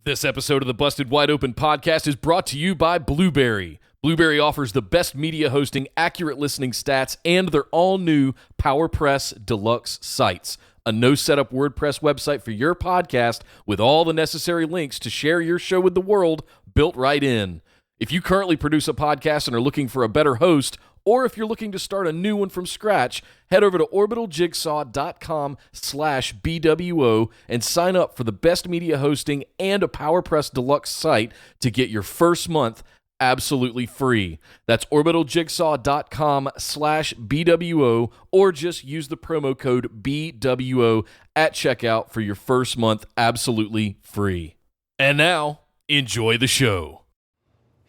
This episode of the Busted Wide Open podcast is brought to you by Blueberry. Blueberry offers the best media hosting, accurate listening stats, and their all-new PowerPress Deluxe sites. A no-setup WordPress website for your podcast with all the necessary links to share your show with the world built right in. If you currently produce a podcast and are looking for a better host, or if you're looking to start a new one from scratch, head over to orbitaljigsaw.com/BWO and sign up for the best media hosting and a PowerPress Deluxe site to get your first month absolutely free. That's orbitaljigsaw.com/BWO, or just use the promo code BWO at checkout for your first month absolutely free. And now, enjoy the show.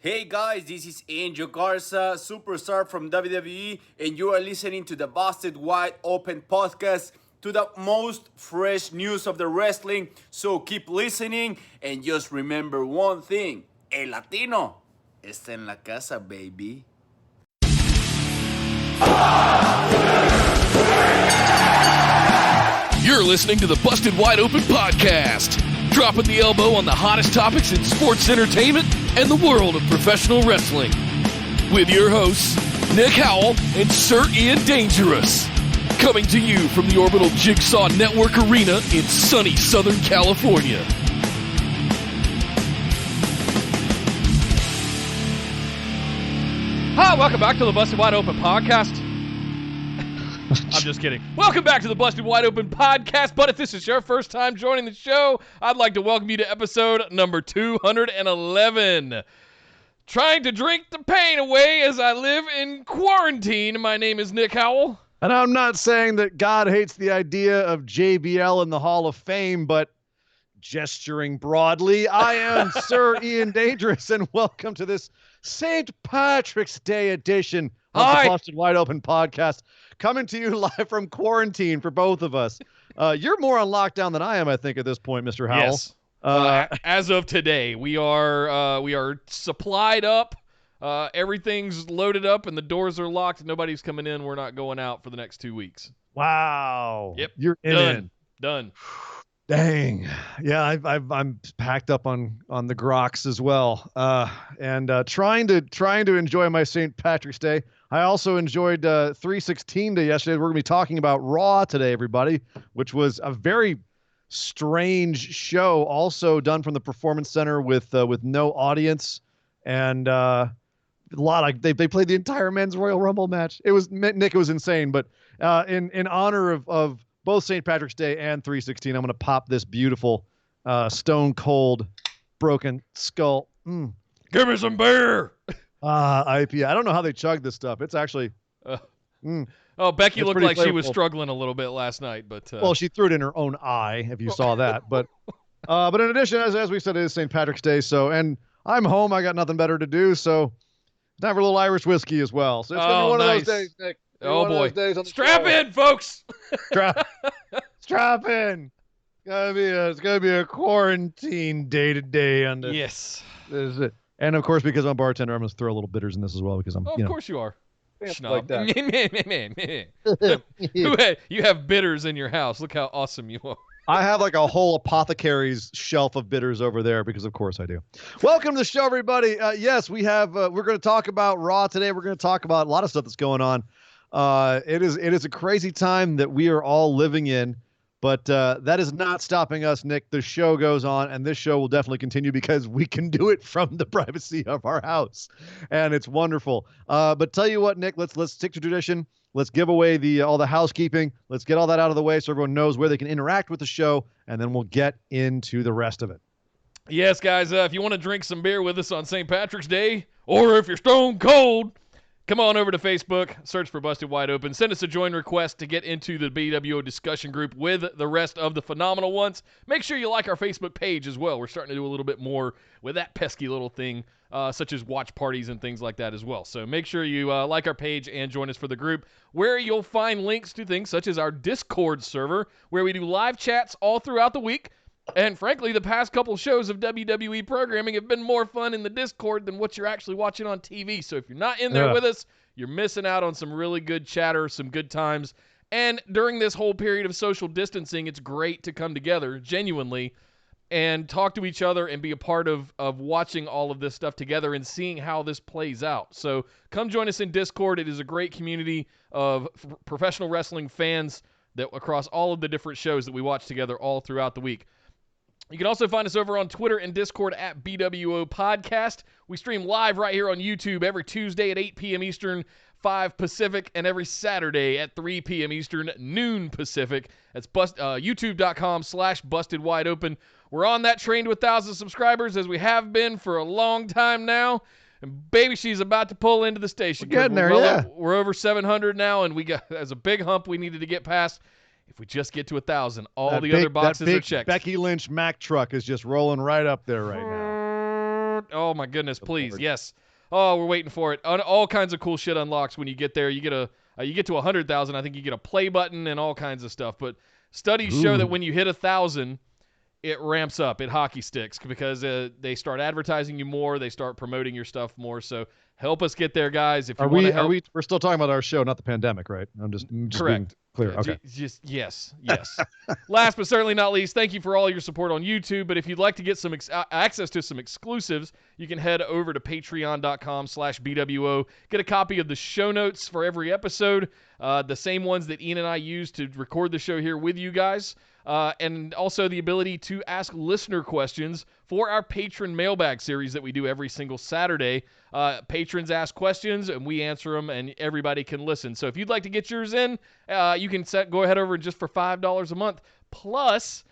Hey guys, this is Angel Garza, superstar from WWE, and you are listening to the Busted Wide Open podcast, to the most fresh news of the wrestling. So keep listening and just remember one thing: el Latino está en la casa, baby. You're listening to the Busted Wide Open podcast, dropping the elbow on the hottest topics in sports entertainment and the world of professional wrestling. With your hosts, Nick Howell and Sir Ian Dangerous. Coming to you from the Orbital Jigsaw Network Arena in sunny Southern California. Hi, welcome back to the Busted Wide Open podcast. I'm just kidding. Welcome back to the Busted Wide Open podcast, but if this is your first time joining the show, I'd like to welcome you to episode number 211. Trying to drink the pain away as I live in quarantine. My name is Nick Howell. And I'm not saying that God hates the idea of JBL in the Hall of Fame, but gesturing broadly, I am Sir Ian Dangerous, and welcome to this St. Patrick's Day edition of the Busted Wide Open podcast. Coming to you live from quarantine for both of us. You're more on lockdown than I am, I think, at this point, Mr. Howell. Yes. As of today, we are supplied up. Everything's loaded up, and the doors are locked. Nobody's coming in. We're not going out for the next 2 weeks. Wow. Yep. You're Done. Dang. Yeah, I'm packed up on the groks as well. And trying to enjoy my St. Patrick's Day. I also enjoyed 316 Day yesterday. We're going to be talking about Raw today, everybody, which was a very strange show, also done from the Performance Center with no audience, and they played the entire men's Royal Rumble match. It was insane. But in honor of both St. Patrick's Day and 316, I'm going to pop this beautiful Stone Cold Broken Skull. Give me some beer. IPA. I don't know how they chug this stuff. It's actually. Becky looked like she was struggling a little bit last night, but well, she threw it in her own eye, if you saw that. But in addition, as we said, it is St. Patrick's Day, and I'm home. I got nothing better to do, so time for a little Irish whiskey as well. So it's gonna be one of those days, Nick. Oh boy! Strap in, folks. Strap in. It's gonna be a quarantine day today on the. Yes. This is it. And of course, because I'm a bartender, I'm going to throw a little bitters in this as well because I'm. Of course you are. Like that. You have bitters in your house. Look how awesome you are. I have like a whole apothecary's shelf of bitters over there because, of course, I do. Welcome to the show, everybody. Yes, we have. We're going to talk about Raw today. We're going to talk about a lot of stuff that's going on. It is a crazy time that we are all living in. But that is not stopping us, Nick. The show goes on, and this show will definitely continue because we can do it from the privacy of our house, and it's wonderful. But tell you what, Nick, let's stick to tradition. Let's give away all the housekeeping. Let's get all that out of the way so everyone knows where they can interact with the show, and then we'll get into the rest of it. Yes, guys, if you want to drink some beer with us on St. Patrick's Day, or if you're stone cold, come on over to Facebook, search for Busted Wide Open, send us a join request to get into the BWO discussion group with the rest of the phenomenal ones. Make sure you like our Facebook page as well. We're starting to do a little bit more with that pesky little thing, such as watch parties and things like that as well. So make sure you like our page and join us for the group, where you'll find links to things such as our Discord server, where we do live chats all throughout the week. And frankly, the past couple shows of WWE programming have been more fun in the Discord than what you're actually watching on TV. So if you're not in there with us, you're missing out on some really good chatter, some good times. And during this whole period of social distancing, it's great to come together, genuinely, and talk to each other and be a part of watching all of this stuff together and seeing how this plays out. So come join us in Discord. It is a great community of professional wrestling fans that across all of the different shows that we watch together all throughout the week. You can also find us over on Twitter and Discord at BWO Podcast. We stream live right here on YouTube every Tuesday at 8 p.m. Eastern, 5 Pacific, and every Saturday at 3 p.m. Eastern, noon Pacific. That's youtube.com/bustedwideopen. We're on that train to 1,000 subscribers, as we have been for a long time now. And baby, she's about to pull into the station. We're getting there, We're over 700 now, and we got as a big hump we needed to get past. If we just get to 1,000, all the other boxes are checked. Becky Lynch Mack truck is just rolling right up there right now. Oh my goodness, please, yes. Oh, we're waiting for it. All kinds of cool shit unlocks when you get there. You get you get to 100,000. I think you get a play button and all kinds of stuff. But studies show that when you hit 1,000, it ramps up. It hockey sticks because they start advertising you more. They start promoting your stuff more. So help us get there, guys. If you want to help, we're still talking about our show, not the pandemic, right? I'm just correct. Being clear. Okay. Yes. Last but certainly not least, thank you for all your support on YouTube. But if you'd like to get some access to some exclusives, you can head over to patreon.com/BWO. Get a copy of the show notes for every episode, the same ones that Ian and I use to record the show here with you guys. And also the ability to ask listener questions for our patron mailbag series that we do every single Saturday. Patrons ask questions, and we answer them, and everybody can listen. So if you'd like to get yours in, you can go ahead over just for $5 a month. Plus,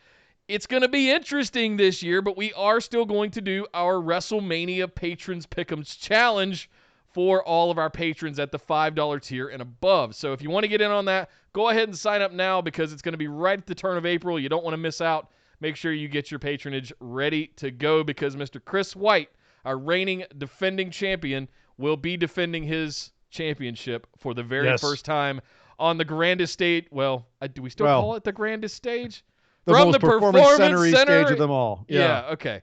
it's going to be interesting this year, but we are still going to do our WrestleMania Patrons Pick'ems Challenge for all of our patrons at the $5 tier and above. So if you want to get in on that, go ahead and sign up now because it's going to be right at the turn of April. You don't want to miss out. Make sure you get your patronage ready to go because Mr. Chris White, our reigning defending champion, will be defending his championship for the very first time on the grandest stage. Well, do we still call it the grandest stage? From the performance center stage of them all. Yeah, okay.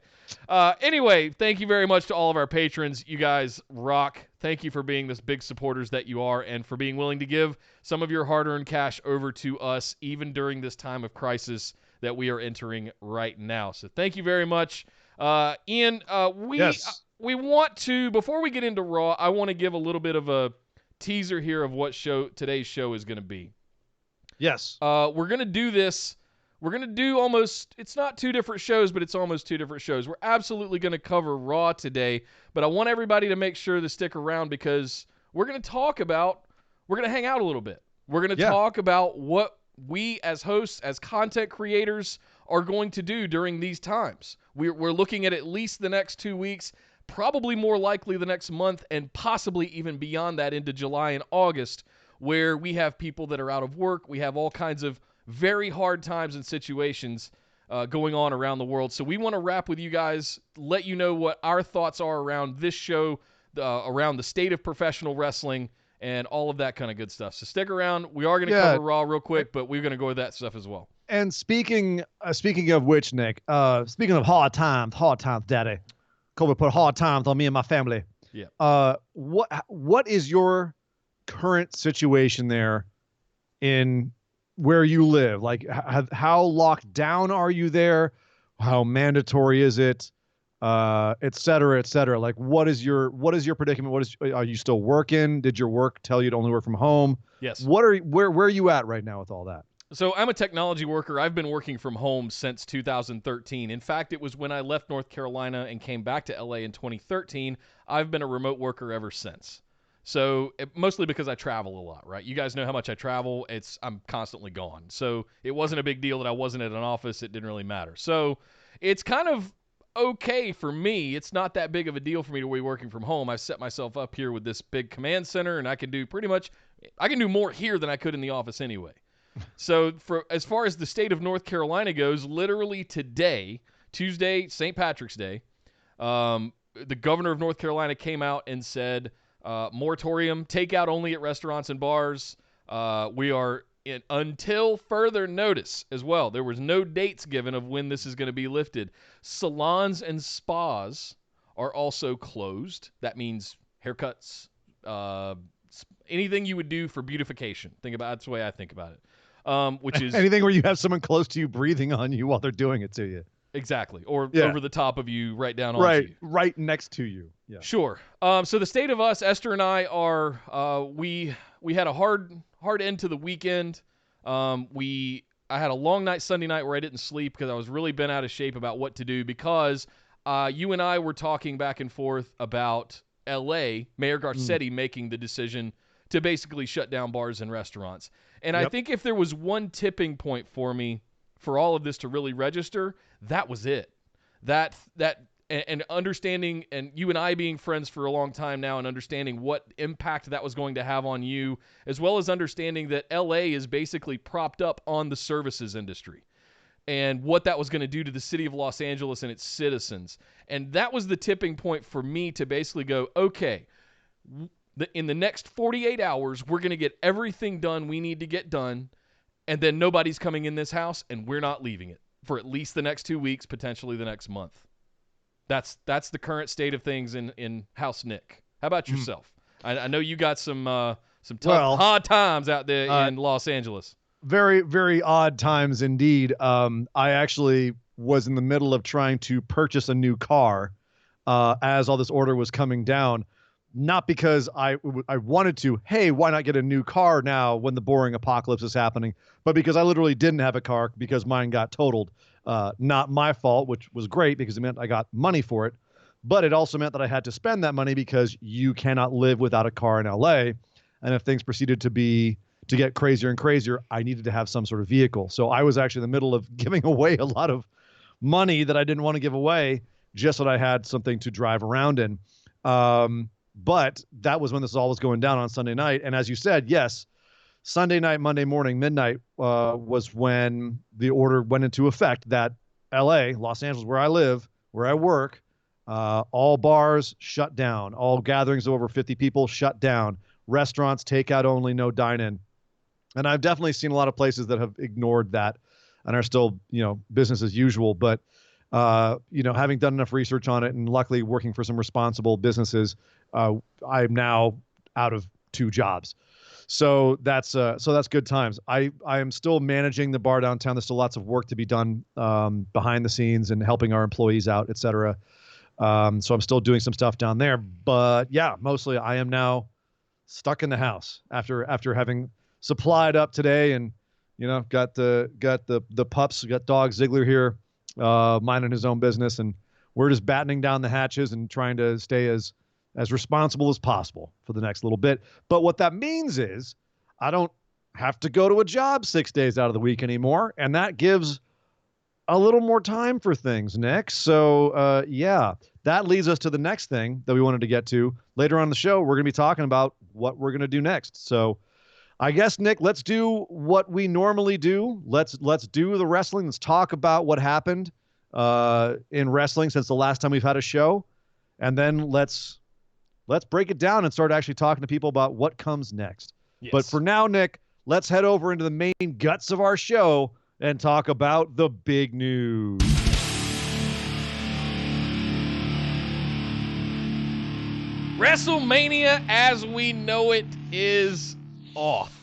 Anyway, thank you very much to all of our patrons. You guys rock. Thank you for being this big supporters that you are and for being willing to give some of your hard-earned cash over to us even during this time of crisis that we are entering right now. So thank you very much. Ian, we want to, before we get into Raw, I want to give a little bit of a teaser here of what today's show is going to be. Yes. We're going to do this. We're going to do almost, it's not two different shows, but it's almost two different shows. We're absolutely going to cover Raw today, but I want everybody to make sure to stick around because we're going to hang out a little bit. We're going to talk about what we as hosts, as content creators, are going to do during these times. We're looking at least the next 2 weeks, probably more likely the next month, and possibly even beyond that into July and August, where we have people that are out of work. We have all kinds of very hard times and situations going on around the world. So we want to wrap with you guys, let you know what our thoughts are around this show, around the state of professional wrestling, and all of that kind of good stuff. So stick around. We are going to cover Raw real quick, but we're going to go with that stuff as well. And speaking of which, Nick, speaking of hard times, Daddy, COVID put hard times on me and my family. Yeah. What is your current situation there in where you live? Like, how locked down are you there? How mandatory is it? Et cetera, et cetera. Like, what is your predicament? Are you still working? Did your work tell you to only work from home? Yes. Where are you at right now with all that? So I'm a technology worker. I've been working from home since 2013. In fact, it was when I left North Carolina and came back to LA in 2013. I've been a remote worker ever since. So mostly because I travel a lot, right? You guys know how much I travel. I'm constantly gone. So it wasn't a big deal that I wasn't at an office. It didn't really matter. So it's kind of okay for me. It's not that big of a deal for me to be working from home. I've set myself up here with this big command center, and I can do more here than I could in the office anyway. So as far as the state of North Carolina goes, literally today, Tuesday, St. Patrick's Day, the governor of North Carolina came out and said, moratorium, takeout only at restaurants and bars. We are until further notice as well. There was no dates given of when this is going to be lifted. Salons and spas are also closed. That means haircuts, anything you would do for beautification. That's the way I think about it. Which is anything where you have someone close to you breathing on you while they're doing it to you. Exactly. Or Yeah. over the top of you, right down onto you. Right next to you. Yeah. Sure. So the state of us, Esther and I are, we had a hard end to the weekend. I had a long night Sunday night where I didn't sleep because I was really bent out of shape about what to do because you and I were talking back and forth about L.A., Mayor Garcetti making the decision to basically shut down bars and restaurants. And I think if there was one tipping point for me for all of this to really register, that was it. And understanding, and you and I being friends for a long time now and understanding what impact that was going to have on you, as well as understanding that LA is basically propped up on the services industry and what that was going to do to the city of Los Angeles and its citizens. And that was the tipping point for me to basically go, okay, in the next 48 hours, we're going to get everything done we need to get done, and then nobody's coming in this house, and we're not leaving it for at least the next 2 weeks, potentially the next month. That's the current state of things in House Nick. How about yourself? I know you got some tough, hard times out there in Los Angeles. Very, very odd times indeed. I actually was in the middle of trying to purchase a new car as all this order was coming down. Not because I wanted to, hey, why not get a new car now when the boring apocalypse is happening, but because I literally didn't have a car because mine got totaled. Not my fault, which was great because it meant I got money for it, but it also meant that I had to spend that money because you cannot live without a car in LA. And if things proceeded to get crazier and crazier, I needed to have some sort of vehicle. So I was actually in the middle of giving away a lot of money that I didn't want to give away just so that I had something to drive around in. But that was when this all was going down on Sunday night. And as you said, yes, Sunday night, Monday morning, midnight was when the order went into effect that LA, Los Angeles, where I live, where I work, all bars shut down. All gatherings of over 50 people shut down. Restaurants, takeout only, no dine-in. And I've definitely seen a lot of places that have ignored that and are still, business as usual. But, having done enough research on it and luckily working for some responsible businesses, I'm now out of 2 jobs. So that's good times. I am still managing the bar downtown. There's still lots of work to be done behind the scenes and helping our employees out, et cetera. So I'm still doing some stuff down there. But yeah, mostly I am now stuck in the house after having supplied up today and got the pups, got dog Ziggler here, minding his own business, and we're just battening down the hatches and trying to stay as responsible as possible for the next little bit. But what that means is I don't have to go to a job 6 days out of the week anymore. And that gives a little more time for things, Nick. So, that leads us to the next thing that we wanted to get to. Later on in the show, we're going to be talking about what we're going to do next. So I guess, Nick, let's do what we normally do. Let's do the wrestling. Let's talk about what happened in wrestling since the last time we've had a show. And then let's break it down and start actually talking to people about what comes next. Yes. But for now, Nick, let's head over into the main guts of our show and talk about the big news. WrestleMania as we know it is off.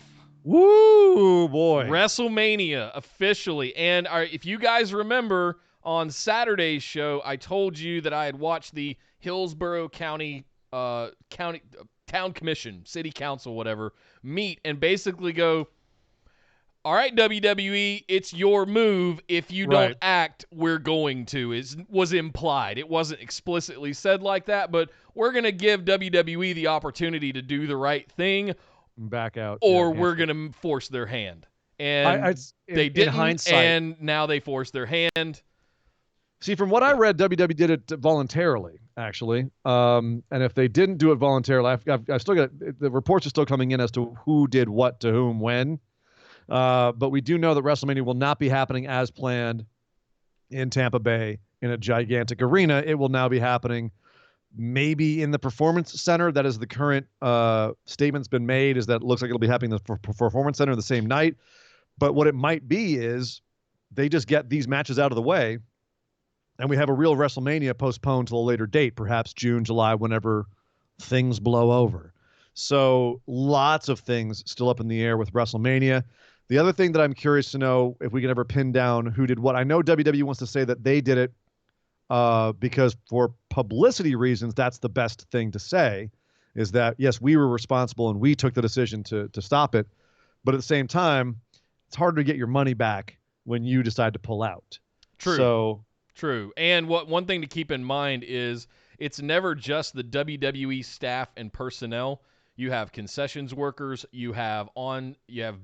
Woo, boy. WrestleMania officially. And if you guys remember on Saturday's show, I told you that I had watched the Hillsborough County Town Commission, City Council, whatever, meet and basically go, all right, WWE, it's your move. If you don't act, we're going to. It was implied. It wasn't explicitly said like that, but we're going to give WWE the opportunity to do the right thing. Back out. Or we're going to force their hand. And they didn't, in hindsight, and now they forced their hand. See, from what I read, WWE did it voluntarily, actually. And if they didn't do it voluntarily, I've still got the reports are still coming in as to who did what to whom when. But we do know that WrestleMania will not be happening as planned in Tampa Bay in a gigantic arena. It will now be happening maybe in the Performance Center. That is the current statement's been made, is that it looks like it'll be happening in the Performance Center the same night. But what it might be is they just get these matches out of the way and we have a real WrestleMania postponed to a later date, perhaps June, July, whenever things blow over. So lots of things still up in the air with WrestleMania. The other thing that I'm curious to know if we can ever pin down who did what. I know WWE wants to say that they did it because for publicity reasons, that's the best thing to say, is that, yes, we were responsible and we took the decision to stop it. But at the same time, it's harder to get your money back when you decide to pull out. True. So, True. And one thing to keep in mind is it's never just the WWE staff and personnel. You have concessions workers, you have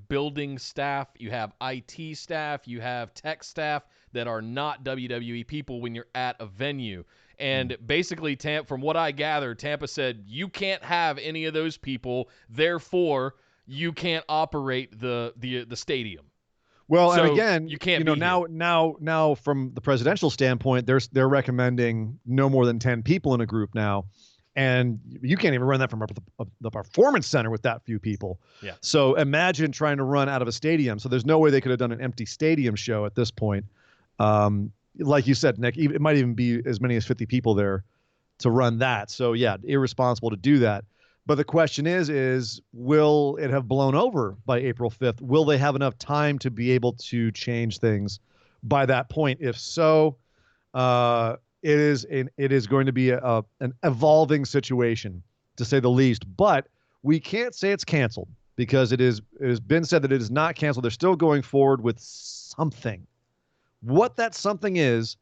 building staff, you have IT staff, you have tech staff that are not WWE people when you're at a venue. And basically, from what I gather, Tampa said you can't have any of those people, therefore you can't operate the stadium. well, So and again, you can't now from the presidential standpoint, they're recommending no more than 10 people in a group now. And you can't even run that from the performance center with that few people. Yeah. So imagine trying to run out of a stadium. So there's no way they could have done an empty stadium show at this point. Like you said, Nick, it might even be as many as 50 people there to run that. So yeah, irresponsible to do that. But the question is will it have blown over by April 5th? Will they have enough time to be able to change things by that point? If so, it is going to be an evolving situation, to say the least. But we can't say it's canceled because it has been said that it is not canceled. They're still going forward with something. What that something is,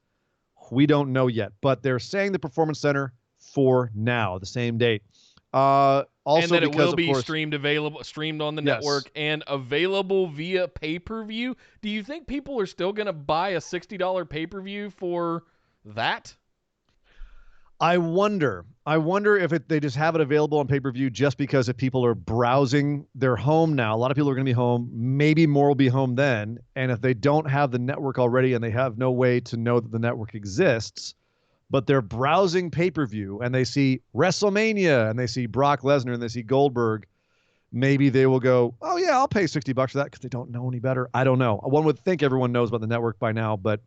we don't know yet. But they're saying the Performance Center for now, the same date. Also, and that it because, will be of course, streamed on the Yes. network and available via pay-per-view. Do you think people are still going to buy a $60 pay-per-view for that? I wonder if they just have it available on pay-per-view just because if people are browsing their home now, a lot of people are going to be home, maybe more will be home then. And if they don't have the network already and they have no way to know that the network exists, but they're browsing pay-per-view and they see WrestleMania and they see Brock Lesnar and they see Goldberg, maybe they will go, oh yeah, I'll pay $60 for that because they don't know any better. I don't know. One would think everyone knows about the network by now, but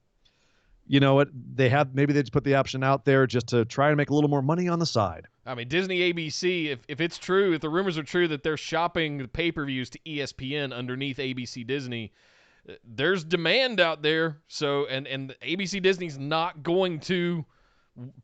you know what? Maybe they just put the option out there just to try and make a little more money on the side. I mean, Disney ABC, if it's true, if the rumors are true that they're shopping the pay-per-views to ESPN underneath ABC Disney, there's demand out there. So, and ABC Disney's not going to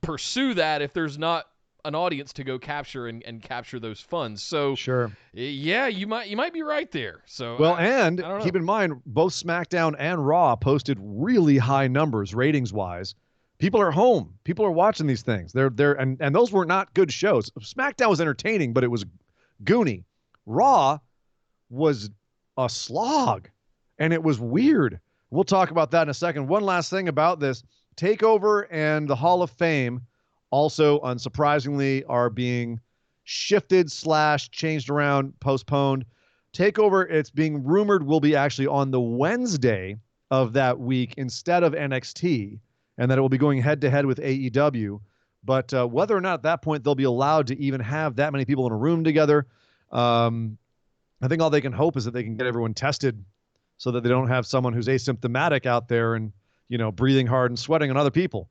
pursue that if there's not an audience to go capture and capture those funds. So Sure. Yeah, you might be right there. So Well, I and don't know. keep in mind, both SmackDown and Raw posted really high numbers ratings-wise. People are home. People are watching these things. And those were not good shows. SmackDown was entertaining, but it was goony. Raw was a slog, and it was weird. We'll talk about that in a second. One last thing about this. TakeOver and the Hall of Fame also, unsurprisingly, are being shifted / changed around, postponed. TakeOver, it's being rumored, will be actually on the Wednesday of that week instead of NXT, and that it will be going head-to-head with AEW. But whether or not at that point they'll be allowed to even have that many people in a room together, I think all they can hope is that they can get everyone tested so that they don't have someone who's asymptomatic out there and, breathing hard and sweating on other people.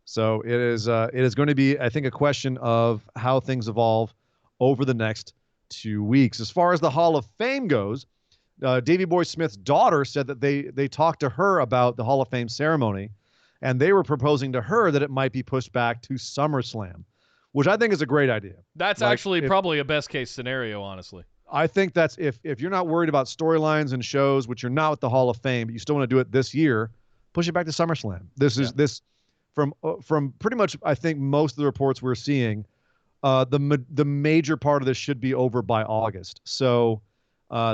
So it is going to be, I think, a question of how things evolve over the next 2 weeks. As far as the Hall of Fame goes, Davey Boy Smith's daughter said that they talked to her about the Hall of Fame ceremony, and they were proposing to her that it might be pushed back to SummerSlam, which I think is a great idea. That's actually probably a best case scenario, honestly. I think that's if you're not worried about storylines and shows, which you're not with the Hall of Fame, but you still want to do it this year, push it back to SummerSlam. This from pretty much, I think, most of the reports we're seeing, the major part of this should be over by August. So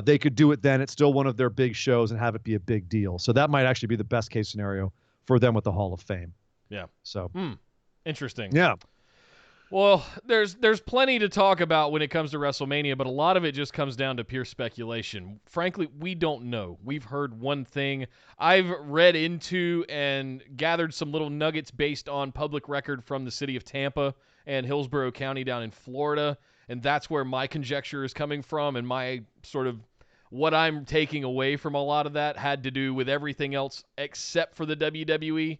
they could do it then. It's still one of their big shows and have it be a big deal. So that might actually be the best case scenario for them with the Hall of Fame. Yeah. So Interesting. Yeah. Well, there's plenty to talk about when it comes to WrestleMania, but a lot of it just comes down to pure speculation. Frankly, we don't know. We've heard one thing. I've read into and gathered some little nuggets based on public record from the city of Tampa and Hillsborough County down in Florida, and that's where my conjecture is coming from, and my sort of what I'm taking away from a lot of that had to do with everything else except for the WWE.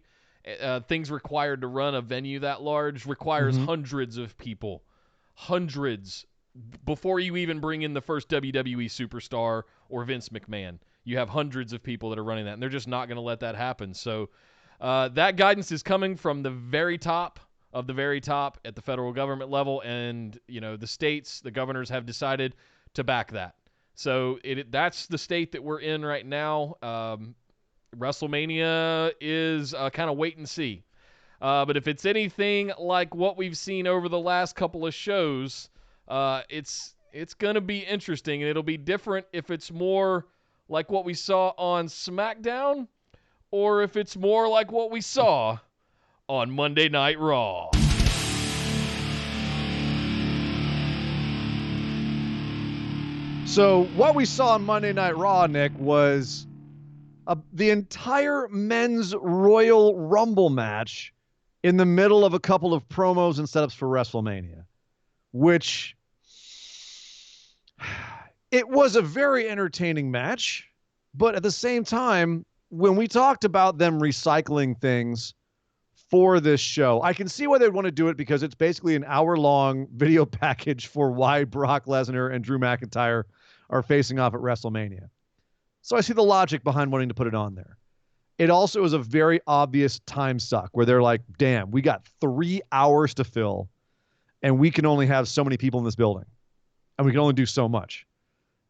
Things required to run a venue that large requires hundreds of people, hundreds, before you even bring in the first WWE superstar or Vince McMahon. you have hundreds of people that are running that, and they're just not going to let that happen. So that guidance is coming from the very top of the very top at the federal government level, and the states, the governors have decided to back that. So that's the state that we're in right now. WrestleMania is kind of wait and see. But if it's anything like what we've seen over the last couple of shows, it's going to be interesting, and it'll be different if it's more like what we saw on SmackDown or if it's more like what we saw on Monday Night Raw. So what we saw on Monday Night Raw, Nick, was the entire men's Royal Rumble match in the middle of a couple of promos and setups for WrestleMania, which it was a very entertaining match. But at the same time, when we talked about them recycling things for this show, I can see why they'd want to do it, because it's basically an hour-long video package for why Brock Lesnar and Drew McIntyre are facing off at WrestleMania. So I see the logic behind wanting to put it on there. It also is a very obvious time suck where they're like, damn, we got 3 hours to fill and we can only have so many people in this building and we can only do so much.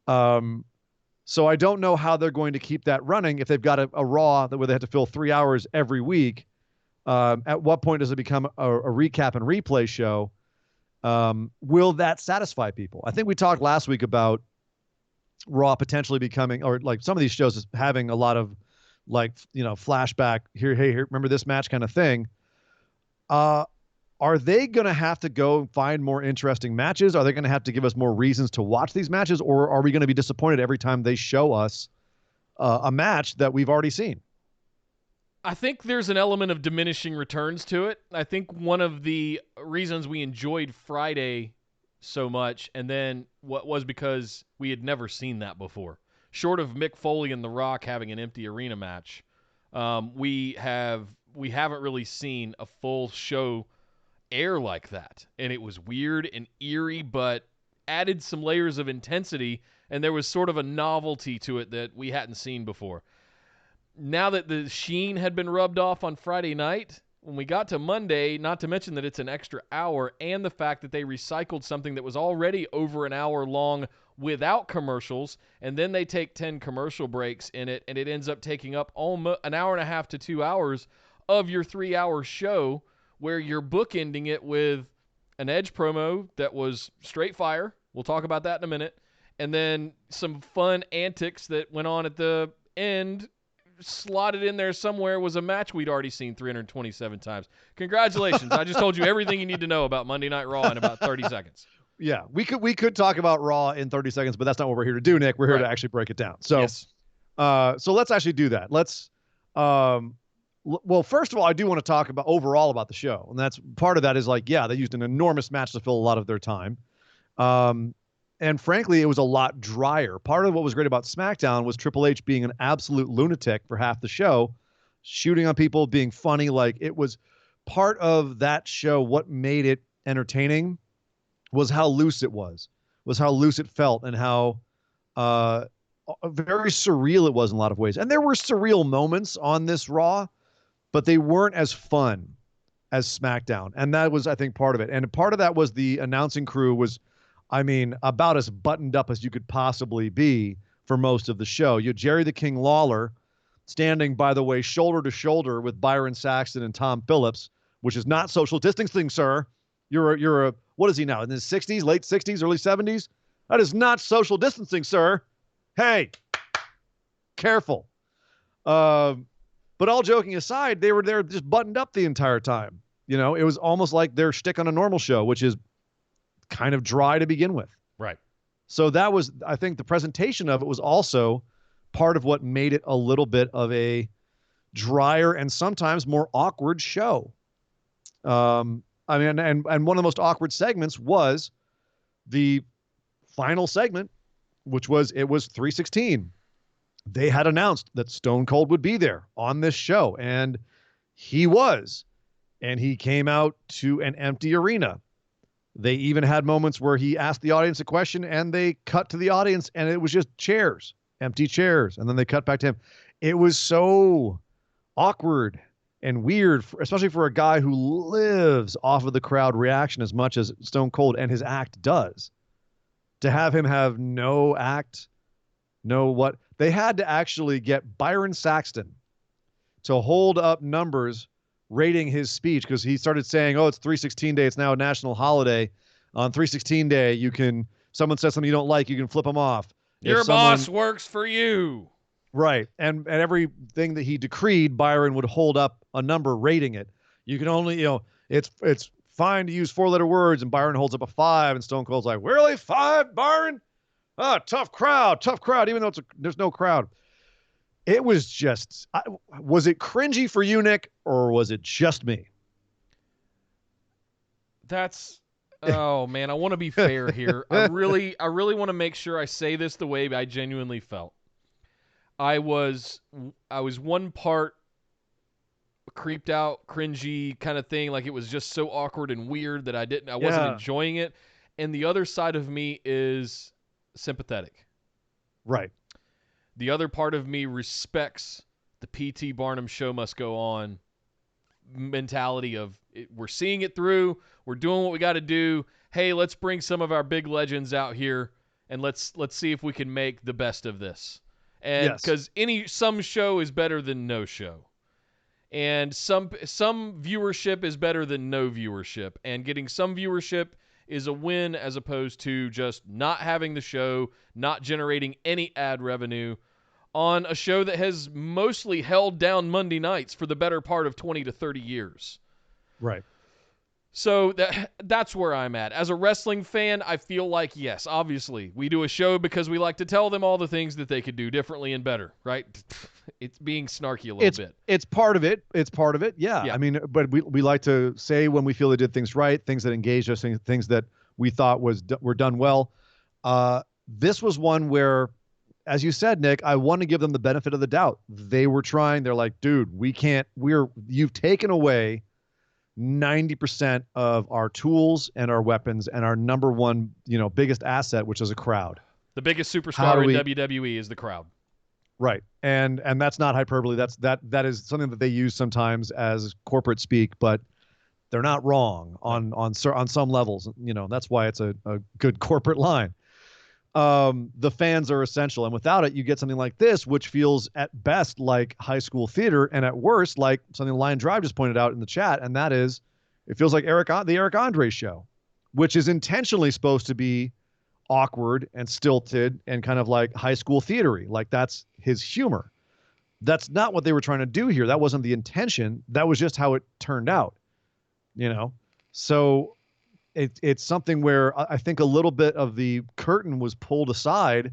So I don't know how they're going to keep that running if they've got a Raw where they have to fill 3 hours every week. At what point does it become a recap and replay show? Will that satisfy people? I think we talked last week about Raw potentially becoming, or like some of these shows having a lot of flashback here, hey, here, remember this match kind of thing. Are they going to have to go find more interesting matches? Are they going to have to give us more reasons to watch these matches? Or are we going to be disappointed every time they show us a match that we've already seen? I think there's an element of diminishing returns to it. I think one of the reasons we enjoyed Friday so much, and then what was because we had never seen that before. Short of Mick Foley and The Rock having an empty arena match, we haven't really seen a full show air like that. And it was weird and eerie, but added some layers of intensity, and there was sort of a novelty to it that we hadn't seen before. Now that the sheen had been rubbed off on Friday night, when we got to Monday, not to mention that it's an extra hour, and the fact that they recycled something that was already over an hour long without commercials, and then they take 10 commercial breaks in it, and it ends up taking up almost an hour and a half to 2 hours of your 3-hour show, where you're bookending it with an Edge promo that was straight fire. We'll talk about that in a minute. And then some fun antics that went on at the end. Slotted in there somewhere was a match we'd already seen 327 times. Congratulations. I just told you everything you need to know about Monday Night Raw in about 30 seconds. Yeah, we could talk about Raw in 30 seconds, but that's not what we're here to do, Nick. We're here to actually break it down. So, yes. So let's actually do that. Let's, well, first of all, I do want to talk about overall about the show. And that's part of that is like, yeah, they used an enormous match to fill a lot of their time. And frankly, it was a lot drier. Part of what was great about SmackDown was Triple H being an absolute lunatic for half the show, shooting on people, being funny. Like, it was part of that show. What made it entertaining was how loose it was how loose it felt, and how very surreal it was in a lot of ways. And there were surreal moments on this Raw, but they weren't as fun as SmackDown. And that was, I think, part of it. And part of that was the announcing crew was, I mean, about as buttoned up as you could possibly be for most of the show. You had Jerry the King Lawler standing, by the way, shoulder to shoulder with Byron Saxton and Tom Phillips, which is not social distancing, sir. You're a what is he now, in his 60s, late 60s, early 70s? That is not social distancing, sir. Hey, careful. But all joking aside, they were there just buttoned up the entire time. You know, it was almost like their shtick on a normal show, which is kind of dry to begin with. Right. So that was, I think the presentation of it was also part of what made it a little bit of a drier and sometimes more awkward show. I mean, and one of the most awkward segments was the final segment, which was, it was 316. They had announced that Stone Cold would be there on this show, and he was, and he came out to an empty arena. They even had moments where he asked the audience a question and they cut to the audience and it was just chairs empty chairs, and then they cut back to him. It was so awkward and weird, especially for a guy who lives off of the crowd reaction as much as Stone Cold and his act does. To have him have no act, they had to actually get Byron Saxton to hold up numbers rating his speech, because he started saying, oh, it's 316 day, it's now a national holiday. On 316 day, someone says something you don't like, you can flip them off. Your boss works for you. Right. And everything that he decreed, Byron would hold up a number rating it. You can only, it's fine to use 4-letter words, and Byron holds up a 5, and Stone Cold's like, really, 5, Byron? Ah, tough crowd, even though there's no crowd. It was just, was it cringy for you, Nick, or was it just me? Oh man, I want to be fair here. I really want to make sure I say this the way I genuinely felt. I was one part creeped out, cringy kind of thing, like it was just so awkward and weird that I wasn't enjoying it. And the other side of me is sympathetic. Right. The other part of me respects the P.T. Barnum show must go on mentality of we're seeing it through. We're doing what we got to do. Hey, let's bring some of our big legends out here and let's see if we can make the best of this. And because some show is better than no show. And some viewership is better than no viewership. And getting some viewership is a win as opposed to just not having the show, not generating any ad revenue on a show that has mostly held down Monday nights for the better part of 20 to 30 years. Right. So that's where I'm at. As a wrestling fan, I feel like, yes, obviously, we do a show because we like to tell them all the things that they could do differently and better, right? It's being snarky a little bit. It's part of it. Yeah. I mean, but we like to say when we feel they did things right, things that engaged us, things that we thought were done well. This was one where, as you said, Nick, I want to give them the benefit of the doubt. They were trying. They're like, dude, you've taken away 90% of our tools and our weapons and our number one, biggest asset, which is a crowd. The biggest superstar in WWE is the crowd. Right. And that's not hyperbole. That is something that they use sometimes as corporate speak, but they're not wrong on some levels. That's why it's a good corporate line. The fans are essential, and without it, you get something like this, which feels at best like high school theater, and at worst like something Lion Drive just pointed out in the chat, and that is, it feels like the Eric Andre show, which is intentionally supposed to be awkward and stilted and kind of like high school theatery, like that's his humor. That's not what they were trying to do here. That wasn't the intention. That was just how it turned out, So it's something where I think a little bit of the curtain was pulled aside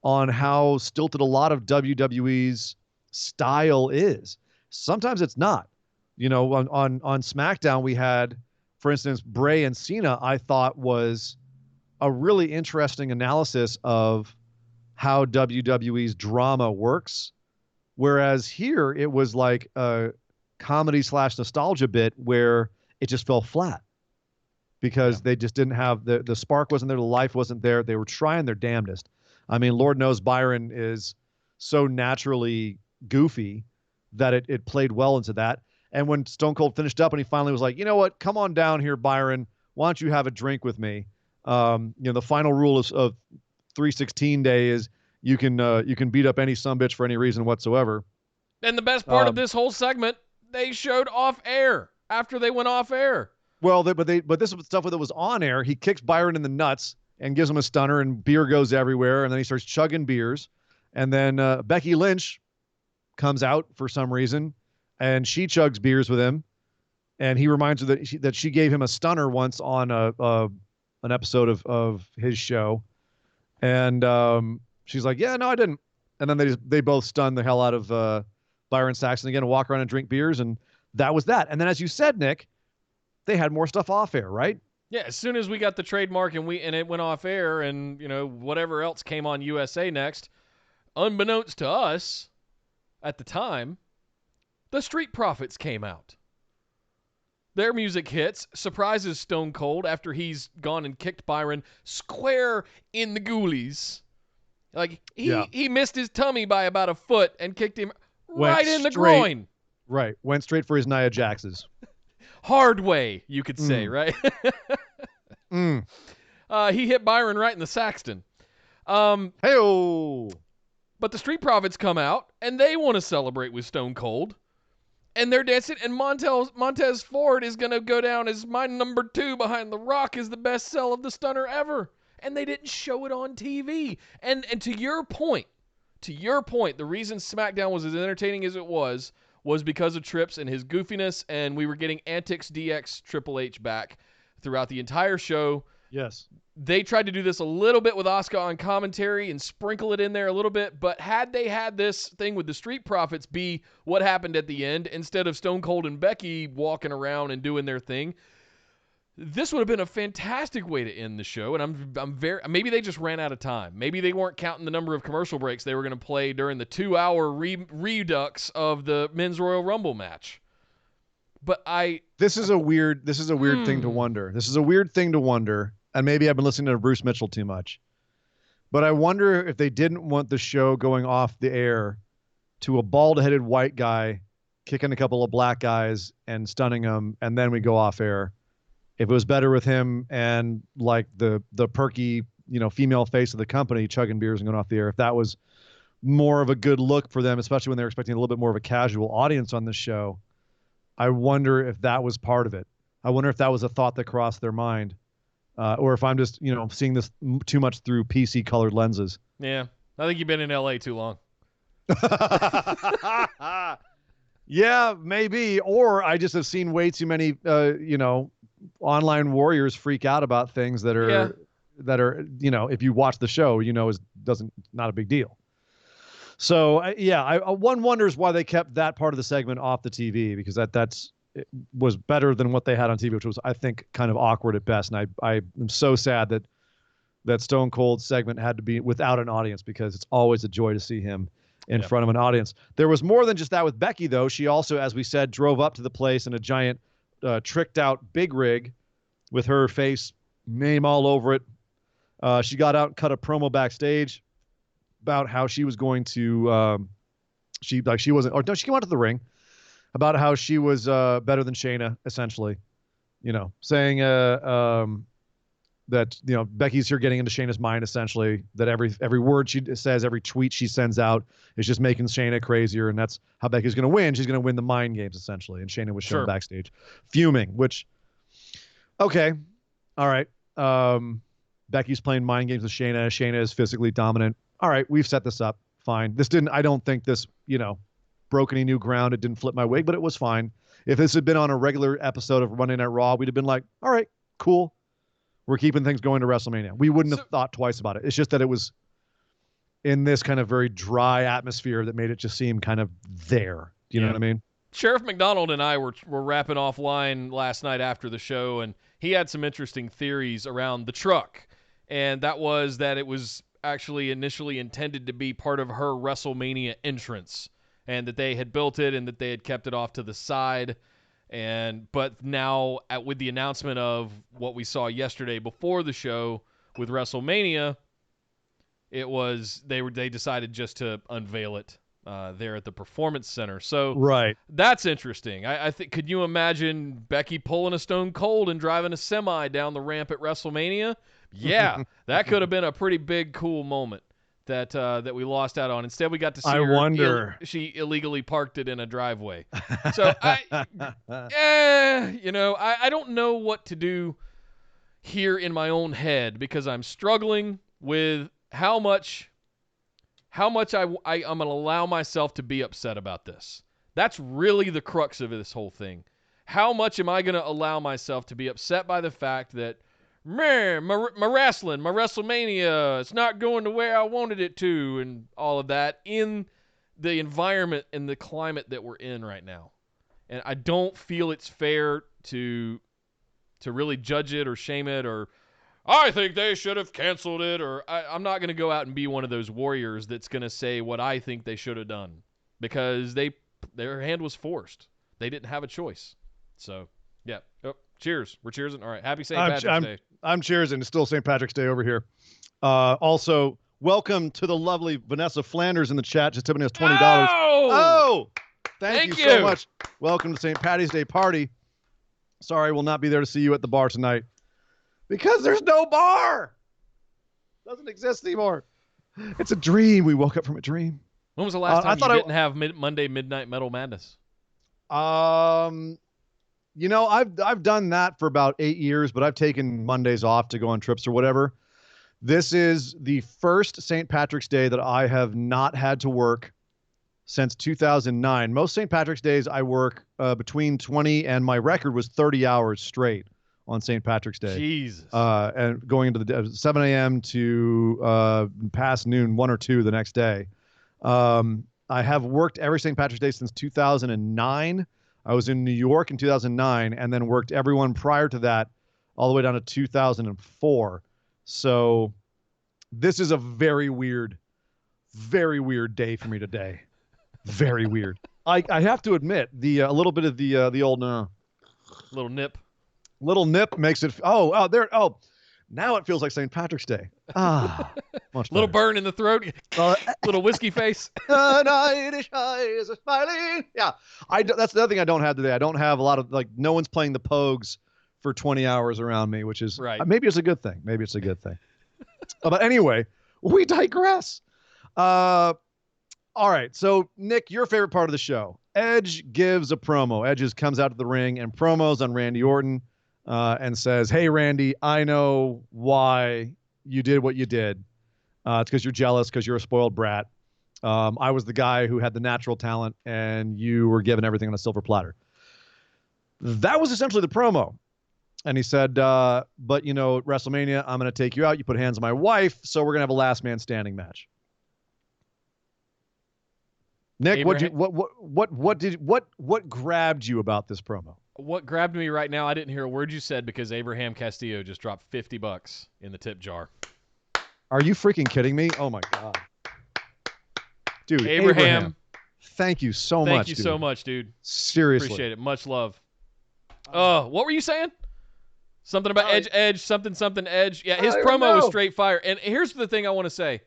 on how stilted a lot of WWE's style is. Sometimes it's not. On SmackDown we had, for instance, Bray and Cena, I thought was a really interesting analysis of how WWE's drama works. Whereas here it was like a comedy / nostalgia bit where it just fell flat. Because they just didn't have the spark wasn't there, the life wasn't there. They were trying their damnedest. I mean, Lord knows Byron is so naturally goofy that it played well into that. And when Stone Cold finished up and he finally was like, you know what, come on down here, Byron. Why don't you have a drink with me? The final rule of 316 day is you can beat up any sumbitch for any reason whatsoever. And the best part of this whole segment, they showed off air after they went off air. Well, but this was stuff that was on air. He kicks Byron in the nuts and gives him a stunner, and beer goes everywhere. And then he starts chugging beers. And then Becky Lynch comes out for some reason, and she chugs beers with him. And he reminds her that she gave him a stunner once on an episode of his show. And she's like, yeah, no, I didn't. And then they both stun the hell out of Byron Saxton again and walk around and drink beers. And that was that. And then, as you said, Nick, they had more stuff off air, right? Yeah, as soon as we got the trademark and it went off air, and whatever else came on USA next, unbeknownst to us at the time, the Street Profits came out. Their music hits, surprises Stone Cold after he's gone and kicked Byron square in the ghoulies. Like he missed his tummy by about a foot and kicked him Went right in the straight- groin. Right. Went straight for his Nia Jaxes. Hard way, you could say, right? He hit Byron right in the Saxton. Hey-oh! But the Street Profits come out, and they want to celebrate with Stone Cold. And they're dancing, and Montez Ford is going to go down as my number 2 behind The Rock is the best sell of the stunner ever. And they didn't show it on TV. And to your point, the reason SmackDown was as entertaining as it was because of Trips and his goofiness, and we were getting Antics DX Triple H back throughout the entire show. Yes. They tried to do this a little bit with Asuka on commentary and sprinkle it in there a little bit, but had they had this thing with the Street Profits be what happened at the end, instead of Stone Cold and Becky walking around and doing their thing, this would have been a fantastic way to end the show. And I'm very, maybe they just ran out of time. Maybe they weren't counting the number of commercial breaks they were going to play during the 2-hour redux of the Men's Royal Rumble match. But This is a weird thing to wonder. This is a weird thing to wonder. And maybe I've been listening to Bruce Mitchell too much. But I wonder if they didn't want the show going off the air to a bald-headed white guy kicking a couple of black guys and stunning them, and then we go off air. If it was better with him and like the perky, female face of the company chugging beers and going off the air, if that was more of a good look for them, especially when they're expecting a little bit more of a casual audience on this show, I wonder if that was part of it. I wonder if that was a thought that crossed their mind. Or if I'm just, seeing this too much through PC colored lenses. yeah, I think you've been in LA too long. Yeah, maybe. Or I just have seen way too many, online warriors freak out about things that are, if you watch the show, is not a big deal. So one wonders why they kept that part of the segment off the TV, because that's it was better than what they had on TV, which was, I think, kind of awkward at best. And I am so sad that Stone Cold segment had to be without an audience, because it's always a joy to see him in front of an audience. There was more than just that with Becky, though. She also, as we said, drove up to the place in a giant tricked out big rig with her face name all over it. She got out and cut a promo backstage about how she was going to she came out to the ring about how she was better than Shayna, essentially, saying that Becky's here getting into Shayna's mind, essentially, that every word she says, every tweet she sends out is just making Shayna crazier, and that's how Becky's going to win. She's going to win the mind games, essentially. And Shayna was shown backstage fuming, which, okay, all right. Becky's playing mind games with Shayna. Shayna is physically dominant. All right, we've set this up. Fine. I don't think this, broke any new ground. It didn't flip my wig, but it was fine. If this had been on a regular episode of Monday Night Raw, we'd have been like, all right, cool. We're keeping things going to WrestleMania. We wouldn't have thought twice about it. It's just that it was in this kind of very dry atmosphere that made it just seem kind of there. Do you know what I mean? Sheriff McDonald and I were rapping offline last night after the show, and he had some interesting theories around the truck. And that was that it was actually initially intended to be part of her WrestleMania entrance, and that they had built it and that they had kept it off to the side. But now with the announcement of what we saw yesterday before the show with WrestleMania, it was they decided just to unveil it there at the Performance Center. So that's interesting. I think, could you imagine Becky pulling a Stone Cold and driving a semi down the ramp at WrestleMania? Yeah, that could have been a pretty big, cool moment that we lost out on. Instead, we got to see she illegally parked it in a driveway. So I don't know what to do here in my own head, because I'm struggling with how much I'm going to allow myself to be upset about this. That's really the crux of this whole thing. How much am I going to allow myself to be upset by the fact that my wrestling, my WrestleMania, it's not going the way I wanted it to, and all of that in the environment and the climate that we're in right now. And I don't feel it's fair to really judge it or shame it, or I think they should have canceled it, or I'm not going to go out and be one of those warriors that's going to say what I think they should have done, because their hand was forced. They didn't have a choice. So, yeah. Oh, cheers. We're cheersing. All right. Happy St. Patrick's Day. I'm cheersing. It's still St. Patrick's Day over here. Also, Welcome to the lovely Vanessa Flanders in the chat, just tipping us $20. Oh! Thank you so much. Welcome to St. Patty's Day party. Sorry, we'll not be there to see you at the bar tonight because there's no bar. Doesn't exist anymore. It's a dream. We woke up from a dream. When was the last time you didn't have Monday Midnight Metal Madness? I've done that for about 8 years, but I've taken Mondays off to go on trips or whatever. This is the first St. Patrick's Day that I have not had to work since 2009. Most St. Patrick's Days I work between 20 and my record was 30 hours straight on St. Patrick's Day. Jesus. And going into the 7 a.m. to past noon, 1 or 2 the next day. I have worked every St. Patrick's Day since 2009. I was in New York in 2009 and then worked everyone prior to that all the way down to 2004. So this is a very weird day for me today. Very weird. I have to admit a little bit of the old little nip makes it. Now it feels like St. Patrick's Day. Much little better. burn in the throat. Little whiskey face. Night is smiling. Yeah, that's the other thing I don't have today. I don't have a lot of no one's playing the Pogues for 20 hours around me, which is right. Maybe it's a good thing. But anyway, we digress. All right. So, Nick, your favorite part of the show. Edge gives a promo. Edge comes out to the ring and promos on Randy Orton and says, "Hey, Randy, I know why you did what you did. It's because you're jealous, because you're a spoiled brat. I was the guy who had the natural talent, and you were given everything on a silver platter." That was essentially the promo. And he said, but, at WrestleMania, I'm going to take you out. You put hands on my wife, so we're going to have a last man standing match. Nick, what grabbed you about this promo? What grabbed me right now, I didn't hear a word you said because Abraham Castillo just dropped $50 in the tip jar. Are you freaking kidding me? Oh my God. Dude, Abraham, thank you so much. Thank you so much, dude. Seriously. Appreciate it. Much love. What were you saying? Something about Edge, something, Edge. Yeah, his promo was straight fire. And here's the thing I want to say.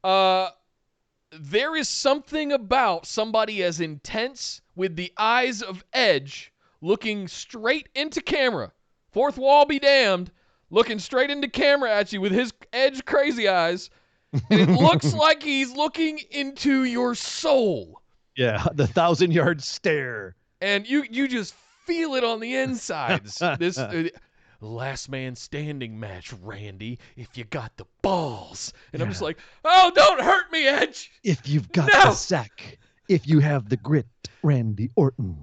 There is something about somebody as intense with the eyes of Edge looking straight into camera. Fourth wall be damned. Looking straight into camera at you with his Edge crazy eyes. And it looks like he's looking into your soul. Yeah, the 1,000-yard stare. And you just feel it on the insides. This last man standing match, Randy, if you got the balls. And I'm just like, oh, don't hurt me, Edge. If you've got the sack, if you have the grit, Randy Orton.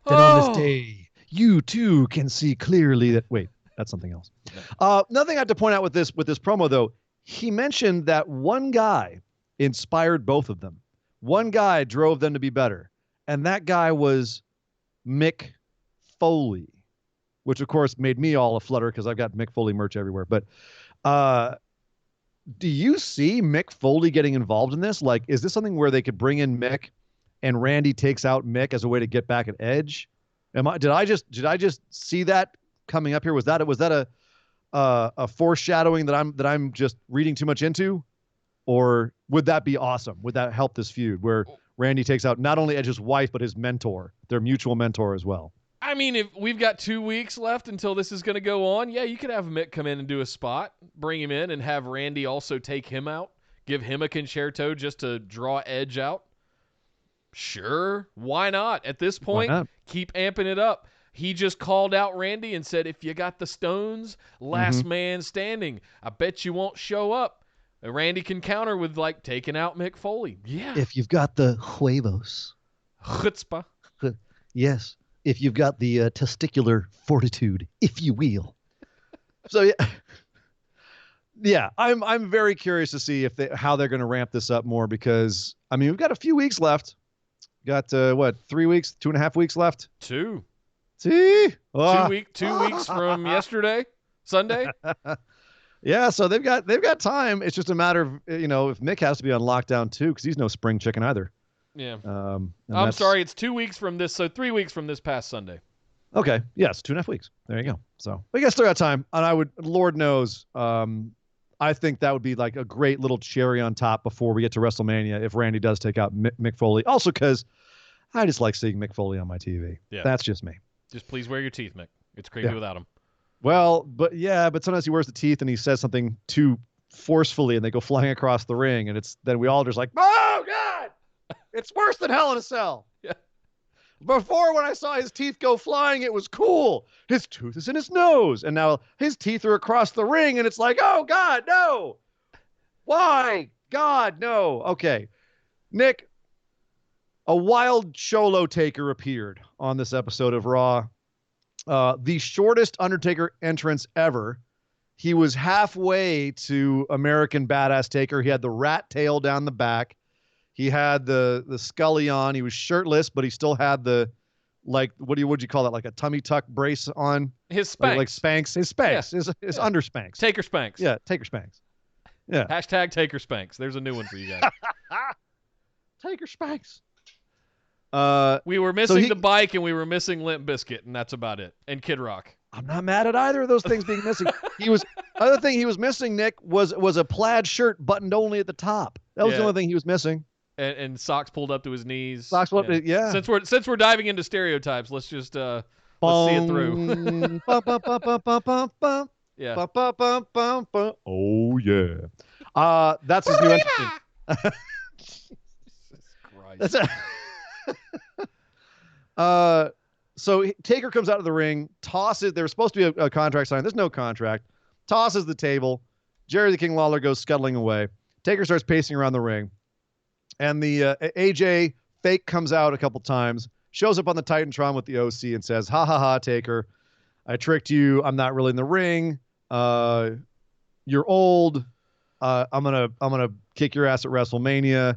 Then on this day, you too can see clearly that. Wait, that's something else. Another thing I have to point out with this promo, though, he mentioned that one guy inspired both of them. One guy drove them to be better. And that guy was Mick Foley, which, of course, made me all aflutter because I've got Mick Foley merch everywhere. But do you see Mick Foley getting involved in this? Like, is this something where they could bring in Mick and Randy takes out Mick as a way to get back at Edge? Did I just see that coming up here? Was that a foreshadowing that I'm just reading too much into? Or would that be awesome? Would that help this feud where Randy takes out not only Edge's wife, but his mentor, their mutual mentor as well? I mean, if we've got 2 weeks left until this is going to go on, yeah, you could have Mick come in and do a spot, bring him in, and have Randy also take him out, give him a concerto just to draw Edge out. Sure, why not? At this point, keep amping it up. He just called out Randy and said, if you got the stones, last man standing. I bet you won't show up. Randy can counter with, taking out Mick Foley. Yeah. If you've got the huevos. Chutzpah. Yes. If you've got the testicular fortitude, if you will. So, yeah, I'm very curious to see how they're going to ramp this up more because, I mean, we've got a few weeks left. Got, 3 weeks, 2.5 weeks left? 2. See? 2 weeks from yesterday, Sunday. Yeah, so they've got time. It's just a matter of, if Mick has to be on lockdown too, because he's no spring chicken either. Yeah. I'm sorry, it's 2 weeks from this, so 3 weeks from this past Sunday. Okay. Yes, 2.5 weeks. There you go. So we still got time. And Lord knows, I I think that would be like a great little cherry on top before we get to WrestleMania if Randy does take out Mick Foley. Also, because I just like seeing Mick Foley on my TV. Yeah. That's just me. Just please wear your teeth, Mick. It's crazy without him. Well, but sometimes he wears the teeth and he says something too forcefully and they go flying across the ring, and then we all just like, oh God, it's worse than Hell in a Cell. Yeah. Before, when I saw his teeth go flying, it was cool. His tooth is in his nose, and now his teeth are across the ring, and it's like, oh God, no. Why? God, no. Okay. Nick, a wild Cholo Taker appeared on this episode of Raw. The shortest Undertaker entrance ever. He was halfway to American Badass Taker. He had the rat tail down the back. He had the Scully on. He was shirtless, but he still had the, like, would you call that? Like a tummy tuck brace on? His Spanx. Like Spanx. His Spanx. Yeah. His under Spanx. Taker Spanx. Yeah, Taker Spanx. Yeah. Hashtag Taker Spanx. There's a new one for you guys. Taker Spanx. We were missing the bike and we were missing Limp Bizkit, and that's about it. And Kid Rock. I'm not mad at either of those things being missing. Other thing he was missing, Nick, was a plaid shirt buttoned only at the top. That was the only thing he was missing. And socks pulled up to his knees. Socks pulled up, yeah. Since we're diving into stereotypes, let's just let's see it through. Yeah. Oh yeah. That's his new entrance. Jesus Christ. So Taker comes out of the ring, tosses. There was supposed to be a contract signed. There's no contract. Tosses the table. Jerry the King Lawler goes scuttling away. Taker starts pacing around the ring. And the AJ fake comes out a couple times, shows up on the Titantron with the OC and says, ha ha ha, Taker. I tricked you. I'm not really in the ring. You're old. I'm gonna kick your ass at WrestleMania.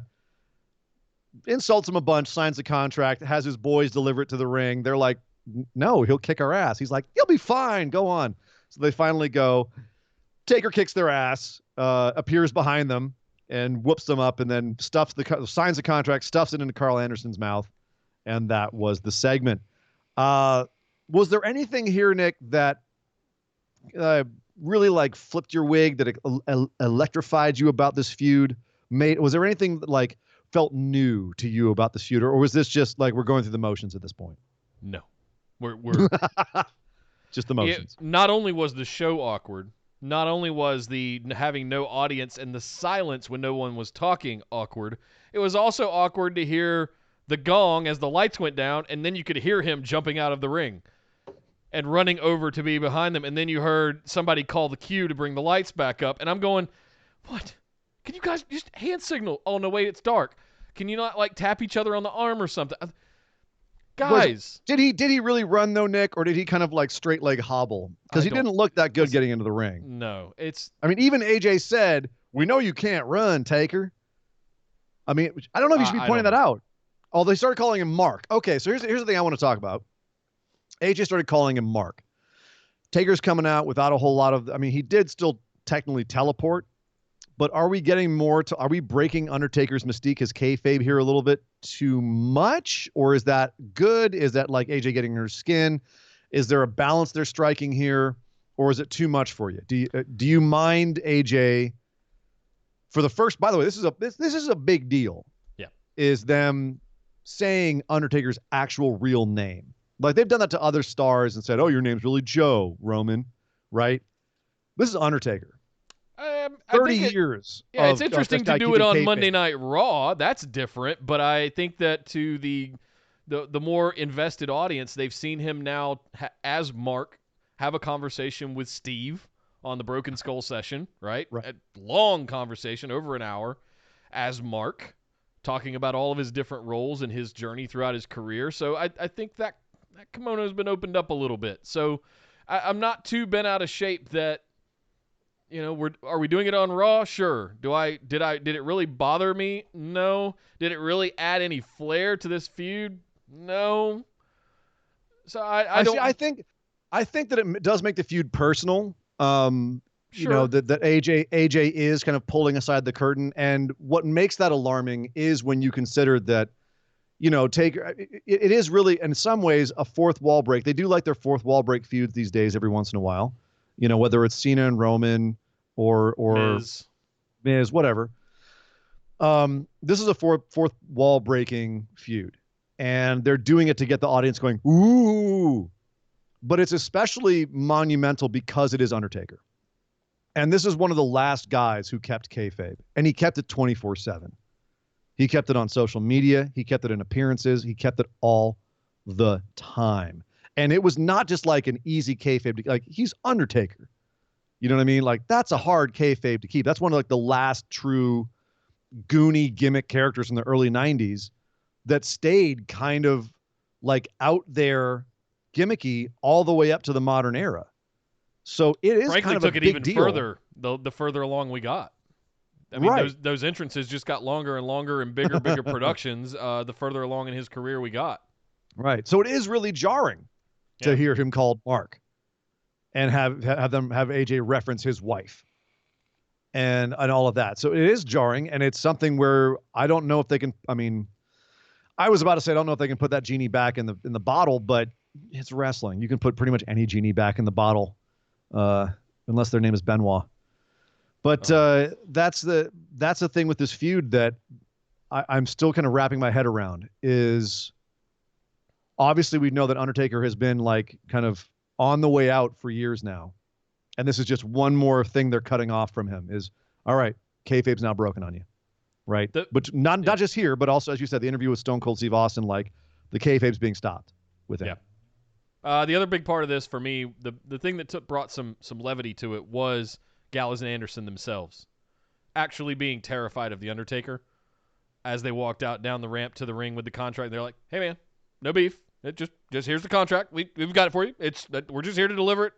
Insults him a bunch, signs the contract, has his boys deliver it to the ring. They're like, no, he'll kick our ass. He's like, he'll be fine. Go on. So they finally go. Taker kicks their ass, appears behind them, and whoops them up, and then signs the contract, stuffs it into Carl Anderson's mouth, and that was the segment. Was there anything here, Nick, that really like flipped your wig, that electrified you about this feud? Was there anything that like felt new to you about this feud, or was this just like we're going through the motions at this point? No, we're just the motions. Not only was the show awkward, not only was the having no audience and the silence when no one was talking awkward, it was also awkward to hear the gong as the lights went down, and then you could hear him jumping out of the ring and running over to be behind them, and then you heard somebody call the cue to bring the lights back up, and I'm going, what? Can you guys just hand signal? Oh, no, wait, it's dark. Can you not, like, tap each other on the arm or something? Guys. Did he really run, though, Nick, or did he kind of, like, straight leg hobble? Because he didn't look that good getting into the ring. No, I mean, even AJ said, we know you can't run, Taker. I mean, I don't know if you should be pointing that out. Oh, they started calling him Mark. Okay, so here's the thing I want to talk about. AJ started calling him Mark. Taker's coming out without a whole lot of, I mean, he did still technically teleport, but are we getting are we breaking Undertaker's mystique, his kayfabe here a little bit too much? Or is that good? Is that like AJ getting her skin? Is there a balance they're striking here? Or is it too much for you? Do you mind AJ for the first, by the way, this is a big deal. Yeah. Is them saying Undertaker's actual real name. Like they've done that to other stars and said, oh, your name's really Joe, Roman, right? This is Undertaker. 30 years. Yeah, it's interesting to do it on Monday Night Raw. That's different, but I think that to the more invested audience, they've seen him now as Mark have a conversation with Steve on the Broken Skull session, right? A long conversation, over an hour, as Mark, talking about all of his different roles and his journey throughout his career. So I think that kimono has been opened up a little bit. So I'm not too bent out of shape that, you know, are we doing it on Raw? Sure. Did it really bother me? No. Did it really add any flair to this feud? No. So I don't. See, I think that it does make the feud personal. Sure. You know, that AJ is kind of pulling aside the curtain, and what makes that alarming is when you consider that, you know, Taker, it is really in some ways a fourth wall break. They do like their fourth wall break feuds these days every once in a while. You know, whether it's Cena and Roman, or Miz, whatever. This is a fourth wall breaking feud, and they're doing it to get the audience going, ooh. But it's especially monumental because it is Undertaker. And this is one of the last guys who kept kayfabe, and he kept it 24/7. He kept it on social media. He kept it in appearances. He kept it all the time. And it was not just like an easy kayfabe. Like, he's Undertaker. You know what I mean? Like, that's a hard kayfabe to keep. That's one of like the last true goony gimmick characters in the early 90s that stayed kind of like out there gimmicky all the way up to the modern era. So it is frankly kind of took a it big even deal. further the further along we got. I mean, Right. those entrances just got longer and longer and bigger productions the further along in his career we got. Right. So it is really jarring to hear him called Mark and have AJ reference his wife and all of that. So it is jarring, and it's something where I don't know if they can. I mean, I was about to say I don't know if they can put that genie back in the bottle, but it's wrestling. You can put pretty much any genie back in the bottle, unless their name is Benoit. But that's the thing with this feud that I'm still kind of wrapping my head around. Is obviously we know that Undertaker has been like kind of on the way out for years now, and this is just one more thing they're cutting off from him. Is all right, kayfabe's now broken on you, right? But not just here, but also, as you said, the interview with Stone Cold Steve Austin, like the kayfabe's being stopped with him. Yeah. The other big part of this for me, the thing that brought some levity to it was Gallows and Anderson themselves actually being terrified of the Undertaker as they walked out down the ramp to the ring with the contract. They're like, "Hey man, no beef. It just here's the contract. We've got it for you. We're just here to deliver it.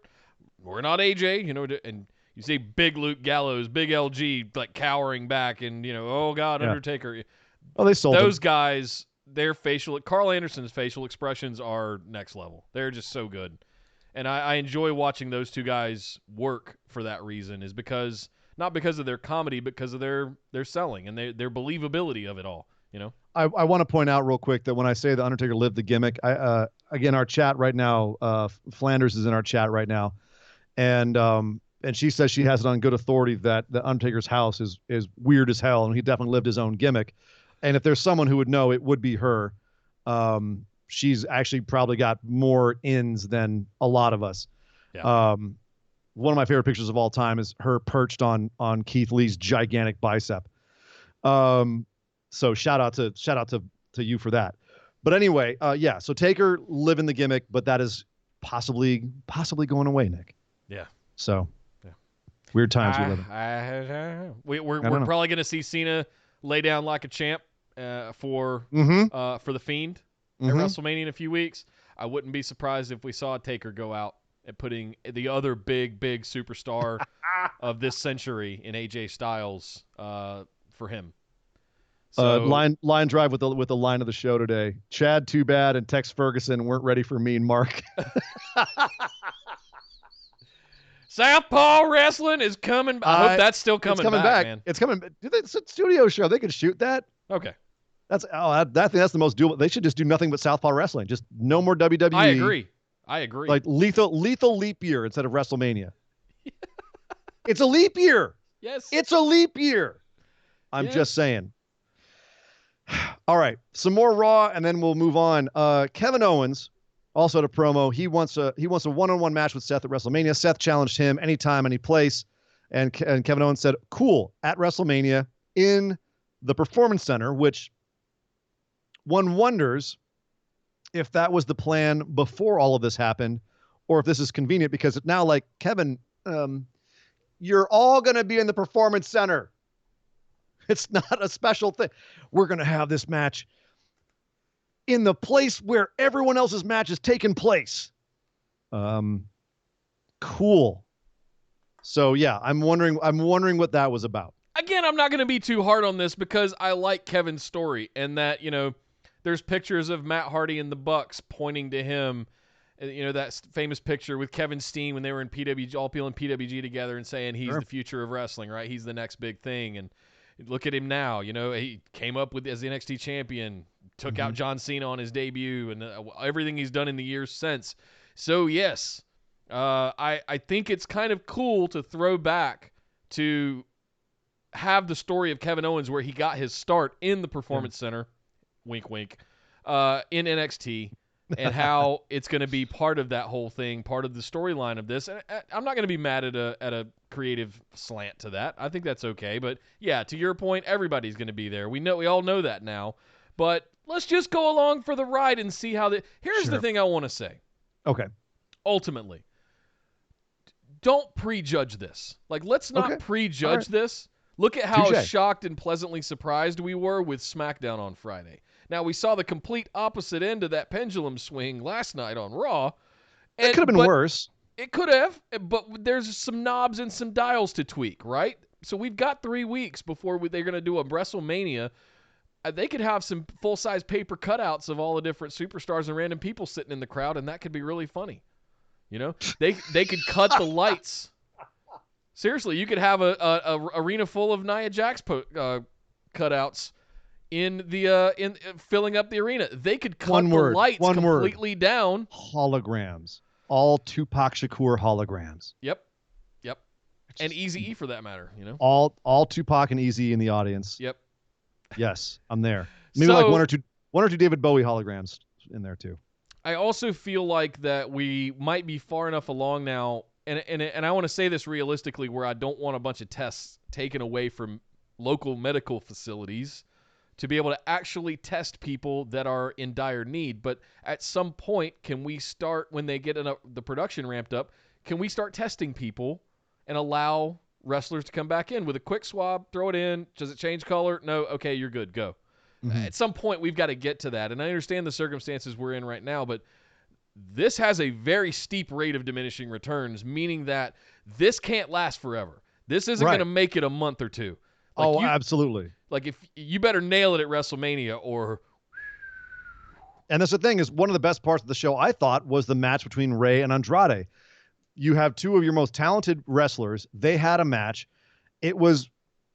We're not AJ, you know." And you see big Luke Gallows, big LG, like cowering back, and oh God, Undertaker. Oh, they sold those him. guys. Carl Anderson's facial expressions are next level. They're just so good. And I enjoy watching those two guys work for that reason, is because not because of their comedy, but because of their selling and their believability of it all. I want to point out real quick that when I say the Undertaker lived the gimmick, again, our chat right now, Flanders is in our chat right now, and she says she has it on good authority that the Undertaker's house is weird as hell, and he definitely lived his own gimmick. And if there's someone who would know, it would be her. She's actually probably got more ins than a lot of us. Yeah. One of my favorite pictures of all time is her perched on Keith Lee's gigantic bicep. So shout out to you for that. But anyway, so Taker living the gimmick, but that is possibly going away, Nick. Yeah. So weird times we live in. We're probably going to see Cena lay down like a champ for the Fiend at WrestleMania in a few weeks. I wouldn't be surprised if we saw Taker go out and putting the other big superstar of this century in AJ Styles for him. So, line drive with the line of the show today. Chad, too bad, and Tex Ferguson weren't ready for me and Mark. Southpaw Wrestling is coming. I hope that's still coming back, man. It's coming. It's a studio show. They could shoot that. Okay. I think that's the most doable. They should just do nothing but Southpaw Wrestling. Just no more WWE. I agree. Like lethal leap year instead of WrestleMania. It's a leap year. Yes. It's a leap year. I'm just saying. All right, some more Raw, and then we'll move on. Kevin Owens also had a promo. He wants a one-on-one match with Seth at WrestleMania. Seth challenged him anytime, any place, and Kevin Owens said, "Cool," at WrestleMania in the Performance Center, which one wonders if that was the plan before all of this happened, or if this is convenient because it's now like, Kevin, you're all going to be in the Performance Center. It's not a special thing. We're going to have this match in the place where everyone else's match is taking place. Cool. So yeah, I'm wondering what that was about. Again, I'm not going to be too hard on this because I like Kevin's story, and that, there's pictures of Matt Hardy and the Bucks pointing to him. That famous picture with Kevin Steen when they were in PWG, all peeling PWG together and saying he's the future of wrestling, right? He's the next big thing. And look at him now. He came up as the NXT champion, took out John Cena on his debut, and everything he's done in the years since. So yes, I think it's kind of cool to throw back to have the story of Kevin Owens where he got his start in the Performance Center, wink, wink, in NXT, and how it's going to be part of that whole thing, part of the storyline of this. And I'm not going to be mad at a creative slant to that. I think that's okay. But yeah, to your point, everybody's going to be there. We all know that now. But let's just go along for the ride and see how Here's the thing I want to say. Okay. Ultimately, don't prejudge this. Like, let's not prejudge this. Look at how shocked and pleasantly surprised we were with SmackDown on Friday. Now, we saw the complete opposite end of that pendulum swing last night on Raw. It could have been worse. It could have, but there's some knobs and some dials to tweak, right? So we've got 3 weeks before they're going to do a WrestleMania. They could have some full-size paper cutouts of all the different superstars and random people sitting in the crowd, and that could be really funny. You know, they could cut the lights. Seriously, you could have a arena full of Nia Jax cutouts in filling up the arena. They could cut the lights completely down. Holograms, all Tupac Shakur holograms. Yep, and Eazy-E for that matter. You know, all Tupac and Eazy in the audience. Yep. Yes, I'm there. Maybe like one or two David Bowie holograms in there too. I also feel like that we might be far enough along now, and I want to say this realistically, where I don't want a bunch of tests taken away from local medical facilities to be able to actually test people that are in dire need. But at some point, can we start, when they get the production ramped up, can we start testing people and allow wrestlers to come back in with a quick swab, throw it in? Does it change color? No. Okay, you're good. Go. Mm-hmm. At some point, we've got to get to that. And I understand the circumstances we're in right now, but this has a very steep rate of diminishing returns, meaning that this can't last forever. This isn't going to make it a month or two. Like absolutely. Like, if you better nail it at WrestleMania or... And that's the thing, is one of the best parts of the show, I thought, was the match between Rey and Andrade. You have two of your most talented wrestlers. They had a match. It was,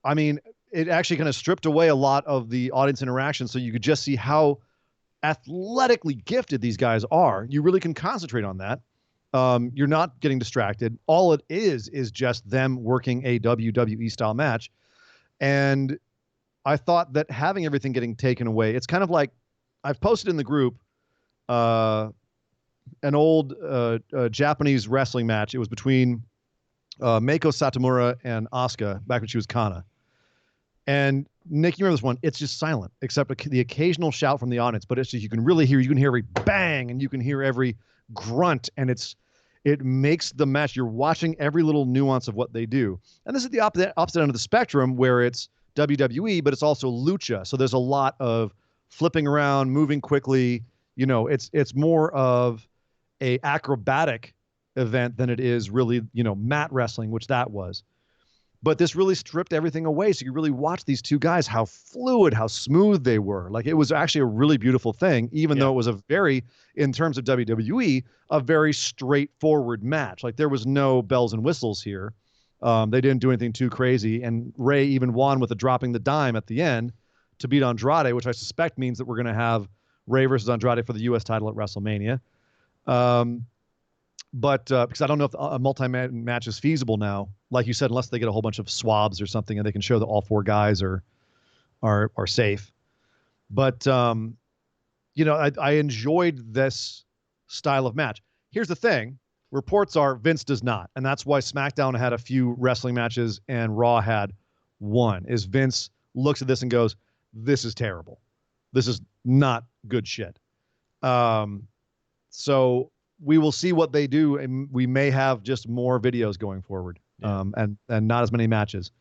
it actually kind of stripped away a lot of the audience interaction, so you could just see how athletically gifted these guys are. You really can concentrate on that. You're not getting distracted. All it is just them working a WWE style match. And I thought that having everything getting taken away, it's kind of like, I've posted in the group an old Japanese wrestling match. It was between Meiko Satomura and Asuka back when she was Kana. And Nick, you remember this one? It's just silent, except the occasional shout from the audience. But it's just, you can hear every bang, and you can hear every grunt, and it makes the match. You're watching every little nuance of what they do. And this is the opposite end of the spectrum, where it's WWE, but it's also lucha. So there's a lot of flipping around, moving quickly. You know, it's more of a acrobatic event than it is really, mat wrestling, which that was. But this really stripped everything away. So you really watch these two guys, how fluid, how smooth they were. Like, it was actually a really beautiful thing, even though it was in terms of WWE, a very straightforward match. Like, there was no bells and whistles here. They didn't do anything too crazy. And Rey even won with dropping the dime at the end to beat Andrade, which I suspect means that we're going to have Rey versus Andrade for the U.S. title at WrestleMania. But because I don't know if a multi-man match is feasible now, like you said, unless they get a whole bunch of swabs or something and they can show that all four guys are safe. But I enjoyed this style of match. Here's the thing: reports are Vince does not, and that's why SmackDown had a few wrestling matches and Raw had one. Is Vince looks at this and goes, "This is terrible. This is not good shit." So we will see what they do, and we may have just more videos going forward, and not as many matches.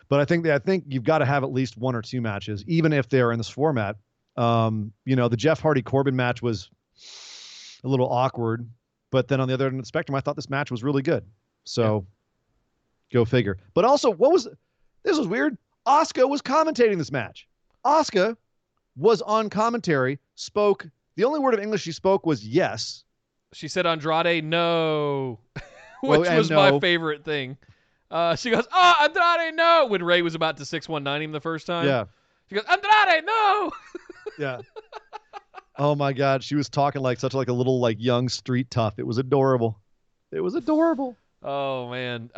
But I think you've got to have at least one or two matches, even if they're in this format. The Jeff Hardy Corbin match was a little awkward, but then on the other end of the spectrum, I thought this match was really good. So go figure. But also, this was weird. Asuka was commentating this match. Asuka was on commentary, spoke. The only word of English she spoke was yes. She said Andrade, no, which was my favorite thing. She goes, "Oh, Andrade, no," when Rey was about to 619 him the first time. Yeah. She goes, "Andrade, no." Yeah. Oh my God, she was talking like such a little young street tough. It was adorable. It was adorable. Oh man.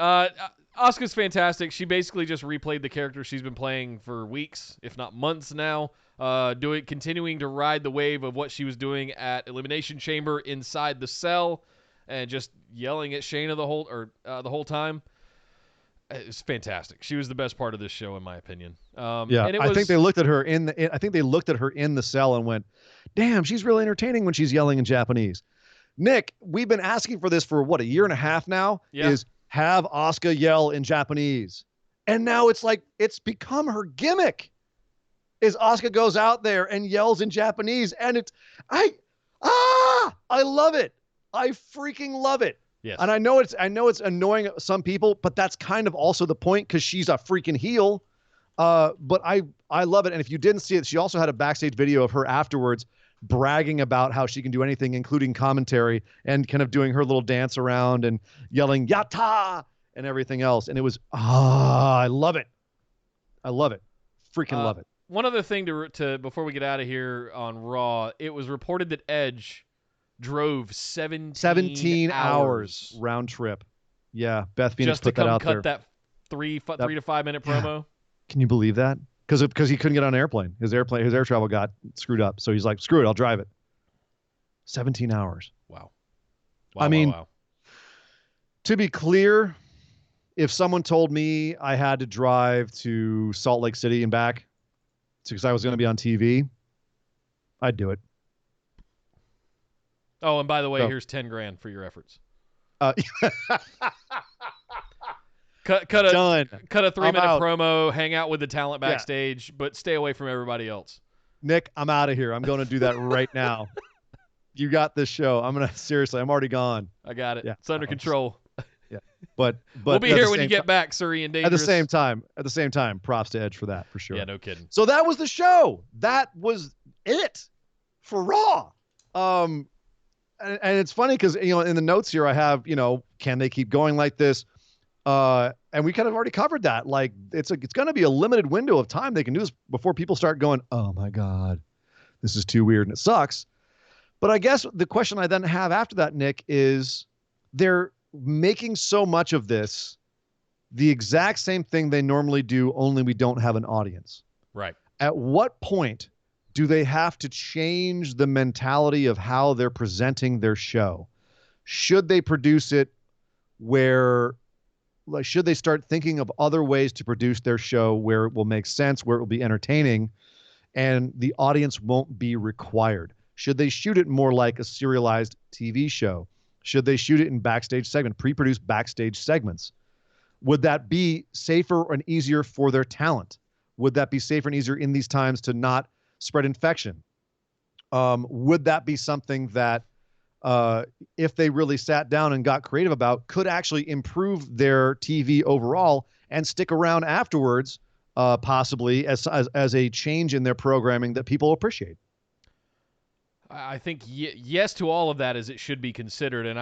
Asuka's fantastic. She basically just replayed the character she's been playing for weeks, if not months now. Continuing to ride the wave of what she was doing at Elimination Chamber inside the cell, and just yelling at Shayna the whole time. It's fantastic. She was the best part of this show, in my opinion. I think they looked at her in the cell and went, "Damn, she's really entertaining when she's yelling in Japanese." Nick, we've been asking for this for what, a year and a half now? Yeah. Is have Asuka yell in Japanese. And now it's like it's become her gimmick. Is Asuka goes out there and yells in Japanese, and I love it. I freaking love it. Yes. And I know it's annoying some people, but that's kind of also the point because she's a freaking heel. But I love it. And if you didn't see it, she also had a backstage video of her afterwards bragging about how she can do anything, including commentary, and kind of doing her little dance around and yelling "Yatta" and everything else. And it was, I love it. I love it. Freaking love it. One other thing to before we get out of here on Raw, it was reported that Edge drove 17 hours round trip. Yeah, Beth Phoenix just to put that come out cut there. that 3 to 5 minute promo. Can you believe that? Because he couldn't get on an airplane. His air travel got screwed up. So he's like, screw it, I'll drive it. 17 hours. Wow. I mean, to be clear, if someone told me I had to drive to Salt Lake City and back because I was going to be on TV, I'd do it. Oh, and by the way, here's 10 grand for your efforts. Cut a 3-minute promo, hang out with the talent backstage, but stay away from everybody else. Nick, I'm out of here. I'm going to do that right now. You got this show. I'm already gone. I got it. Yeah. It's under control. Yeah. But we'll be here when you get back, Surrey and Dangerous. At the same time, props to Edge for that, for sure. Yeah, no kidding. So that was the show. That was it for Raw. And it's funny because, in the notes here I have, can they keep going like this? And we kind of already covered that. Like it's going to be a limited window of time they can do this before people start going, oh my God, this is too weird and it sucks. But I guess the question I then have after that, Nick, is they're making so much of this the exact same thing they normally do, only we don't have an audience. Right. At what point do they have to change the mentality of how they're presenting their show? Should they produce it should they start thinking of other ways to produce their show where it will make sense, where it will be entertaining, and the audience won't be required? Should they shoot it more like a serialized TV show? Should they shoot it in backstage segment, pre-produced backstage segments? Would that be safer and easier for their talent? Would that be safer and easier in these times to not spread infection? Would that be something that if they really sat down and got creative about, could actually improve their TV overall and stick around afterwards, possibly as a change in their programming that people appreciate? I think yes to all of that, as it should be considered, and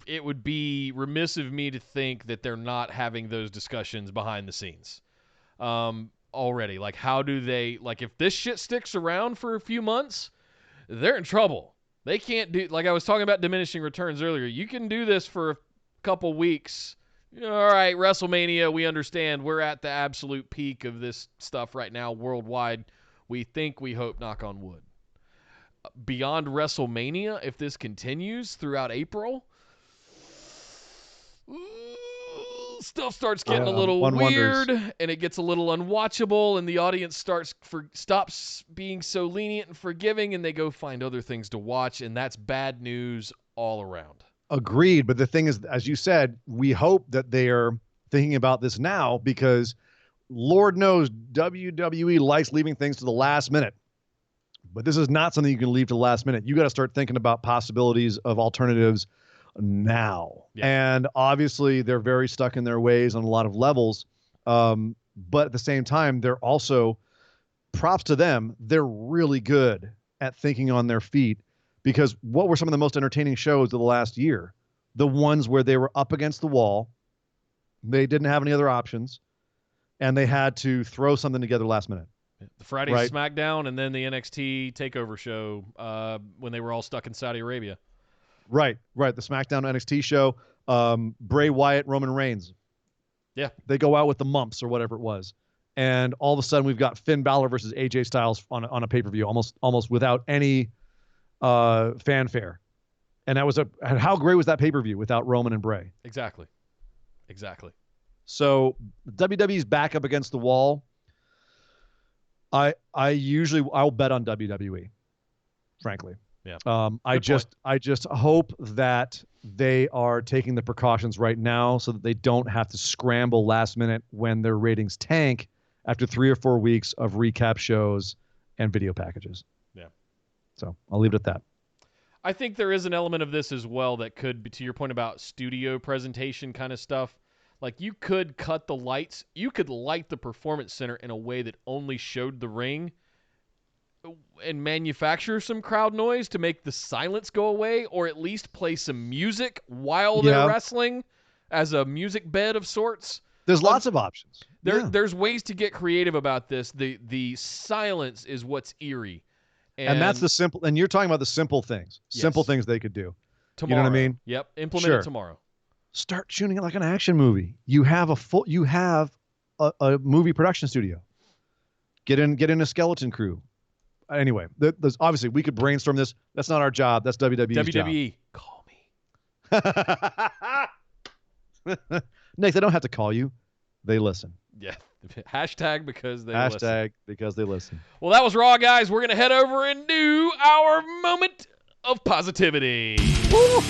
it would be remiss of me to think that they're not having those discussions behind the scenes already. Like, how do they, like, if this shit sticks around for a few months, they're in trouble. They can't do, like I was talking about diminishing returns earlier. You can do this for a couple weeks. All right, WrestleMania, we understand we're at the absolute peak of this stuff right now worldwide. We hope, knock on wood. Beyond WrestleMania, if this continues throughout April, stuff starts getting a little weird, and it gets a little unwatchable, and the audience stops being so lenient and forgiving, and they go find other things to watch, and that's bad news all around. Agreed. But the thing is, as you said, we hope that they are thinking about this now, because Lord knows WWE likes leaving things to the last minute. But this is not something you can leave to the last minute. You got to start thinking about possibilities of alternatives now. Yeah. And obviously they're very stuck in their ways on a lot of levels. But at the same time, they're also, props to them, they're really good at thinking on their feet, because what were some of the most entertaining shows of the last year? The ones where they were up against the wall, they didn't have any other options, and they had to throw something together last minute. The Friday SmackDown, and then the NXT TakeOver show when they were all stuck in Saudi Arabia. Right. The SmackDown NXT show. Bray Wyatt, Roman Reigns. Yeah. They go out with the mumps or whatever it was. And all of a sudden we've got Finn Balor versus AJ Styles on a pay-per-view almost without any fanfare. And how great was that pay-per-view without Roman and Bray? Exactly. So WWE's back up against the wall. I'll bet on WWE, frankly. Yeah. I just hope that they are taking the precautions right now so that they don't have to scramble last minute when their ratings tank after 3 or 4 weeks of recap shows and video packages. Yeah. So I'll leave it at that. I think there is an element of this as well that could be, to your point about studio presentation kind of stuff. Like, you could cut the lights. You could light the performance center in a way that only showed the ring and manufacture some crowd noise to make the silence go away, or at least play some music while they're wrestling as a music bed of sorts. There's lots of options. There's ways to get creative about this. The silence is what's eerie. And that's the simple, and you're talking about the simple things. Yes. Simple things they could do. Tomorrow. You know what I mean? Yep. Implement it tomorrow. Start shooting it like an action movie. You have a movie production studio. Get in a skeleton crew. Anyway, there's obviously we could brainstorm this. That's not our job. That's WWE's WWE. job. Call me. Nick, they don't have to call you. They listen. Yeah. Hashtag because they listen. Because they listen. Well, that was Raw, guys. We're going to head over and do our moment of positivity. Woo!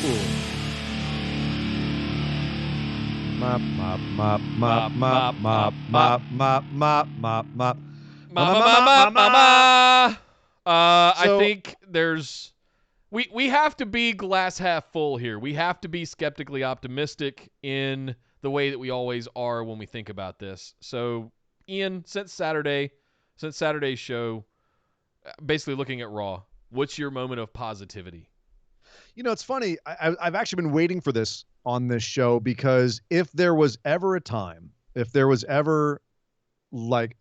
Mop, mop, mop, mop, mop, mop, mop, mop, mop, mop, mop. I think there's we have to be glass half full here. We have to be skeptically optimistic in the way that we always are when we think about this. So, Ian, since Saturday's show, basically looking at Raw, what's your moment of positivity? You know, it's funny. I've actually been waiting for this on this show because if there was ever a time, if there was ever like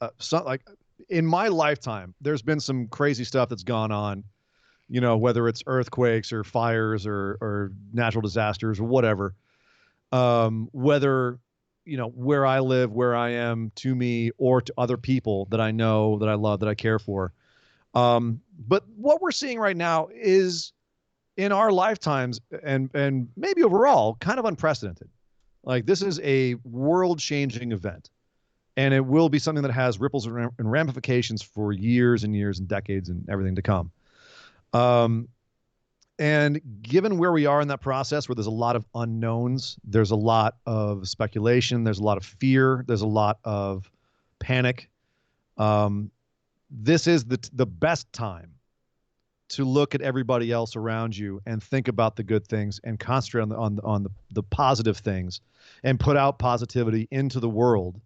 in my lifetime, there's been some crazy stuff that's gone on, you know, whether it's earthquakes or fires or natural disasters or whatever. Whether, you know, where I live, where I am, to me or to other people that I know, that I love, that I care for. But what we're seeing right now is in our lifetimes and maybe overall kind of unprecedented. Like, this is a world-changing event, and it will be something that has ripples and ramifications for years and years and decades and everything to come. And given where we are in that process, where there's a lot of unknowns, there's a lot of speculation, there's a lot of fear, there's a lot of panic. This is the best time to look at everybody else around you and think about the good things and concentrate on the positive things and put out positivity into the world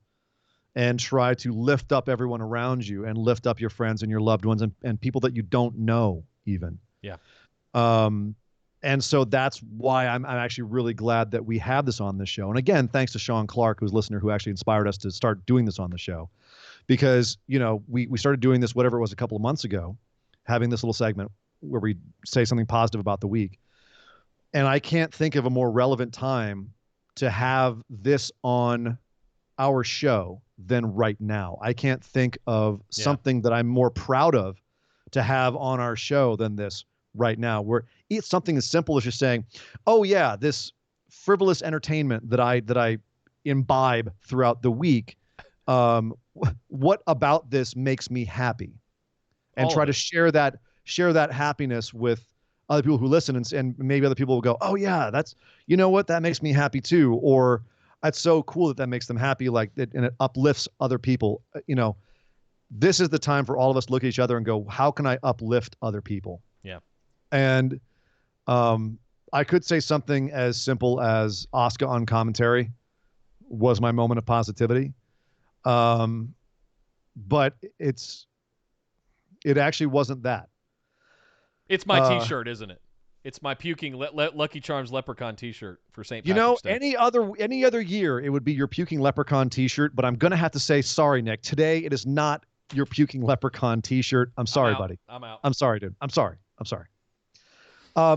and try to lift up everyone around you and lift up your friends and your loved ones and people that you don't know even. Yeah. And so that's why I'm actually really glad that we have this on this show. And again, thanks to Sean Clark, who's a listener, who actually inspired us to start doing this on the show, because, you know, we started doing this, whatever it was, a couple of months ago, having this little segment where we say something positive about the week. And I can't think of a more relevant time to have this on our show than right now. I can't think of something that I'm more proud of to have on our show than this right now, where it's something as simple as just saying, oh yeah, this frivolous entertainment that I imbibe throughout the week, what about this makes me happy? And try to share that happiness with other people who listen, and maybe other people will go, oh yeah, that's, you know what, that makes me happy too. Or that's so cool that makes them happy. Like it, and it uplifts other people. You know, this is the time for all of us to look at each other and go, how can I uplift other people? Yeah. And I could say something as simple as Asuka on commentary was my moment of positivity. But it actually wasn't that. It's my T-shirt, isn't it? It's my puking Lucky Charms leprechaun T-shirt for St. Patrick's Day. Any other year, it would be your puking leprechaun T-shirt. But I'm gonna have to say sorry, Nick. Today, it is not your puking leprechaun T-shirt. I'm sorry, buddy. I'm out. I'm sorry, dude. I'm sorry.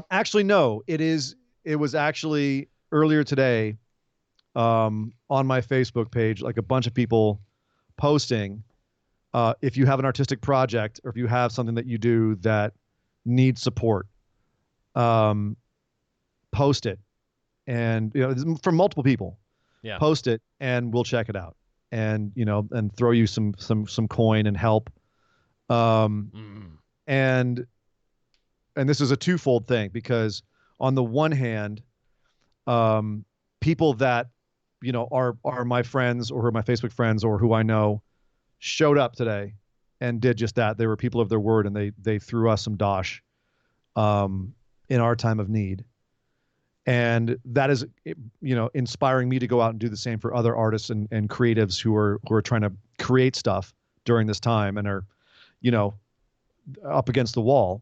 Actually, no. It was actually earlier today on my Facebook page, like a bunch of people posting, if you have an artistic project or if you have something that you do that needs support, post it. And, it's from multiple people. Yeah. Post it and we'll check it out. And, and throw you some coin and help. And this is a twofold thing, because on the one hand, people that, are my friends or who are my Facebook friends or who I know showed up today and did just that. They were people of their word, and they threw us some dosh, in our time of need. And that is, inspiring me to go out and do the same for other artists and creatives who are trying to create stuff during this time and are, up against the wall.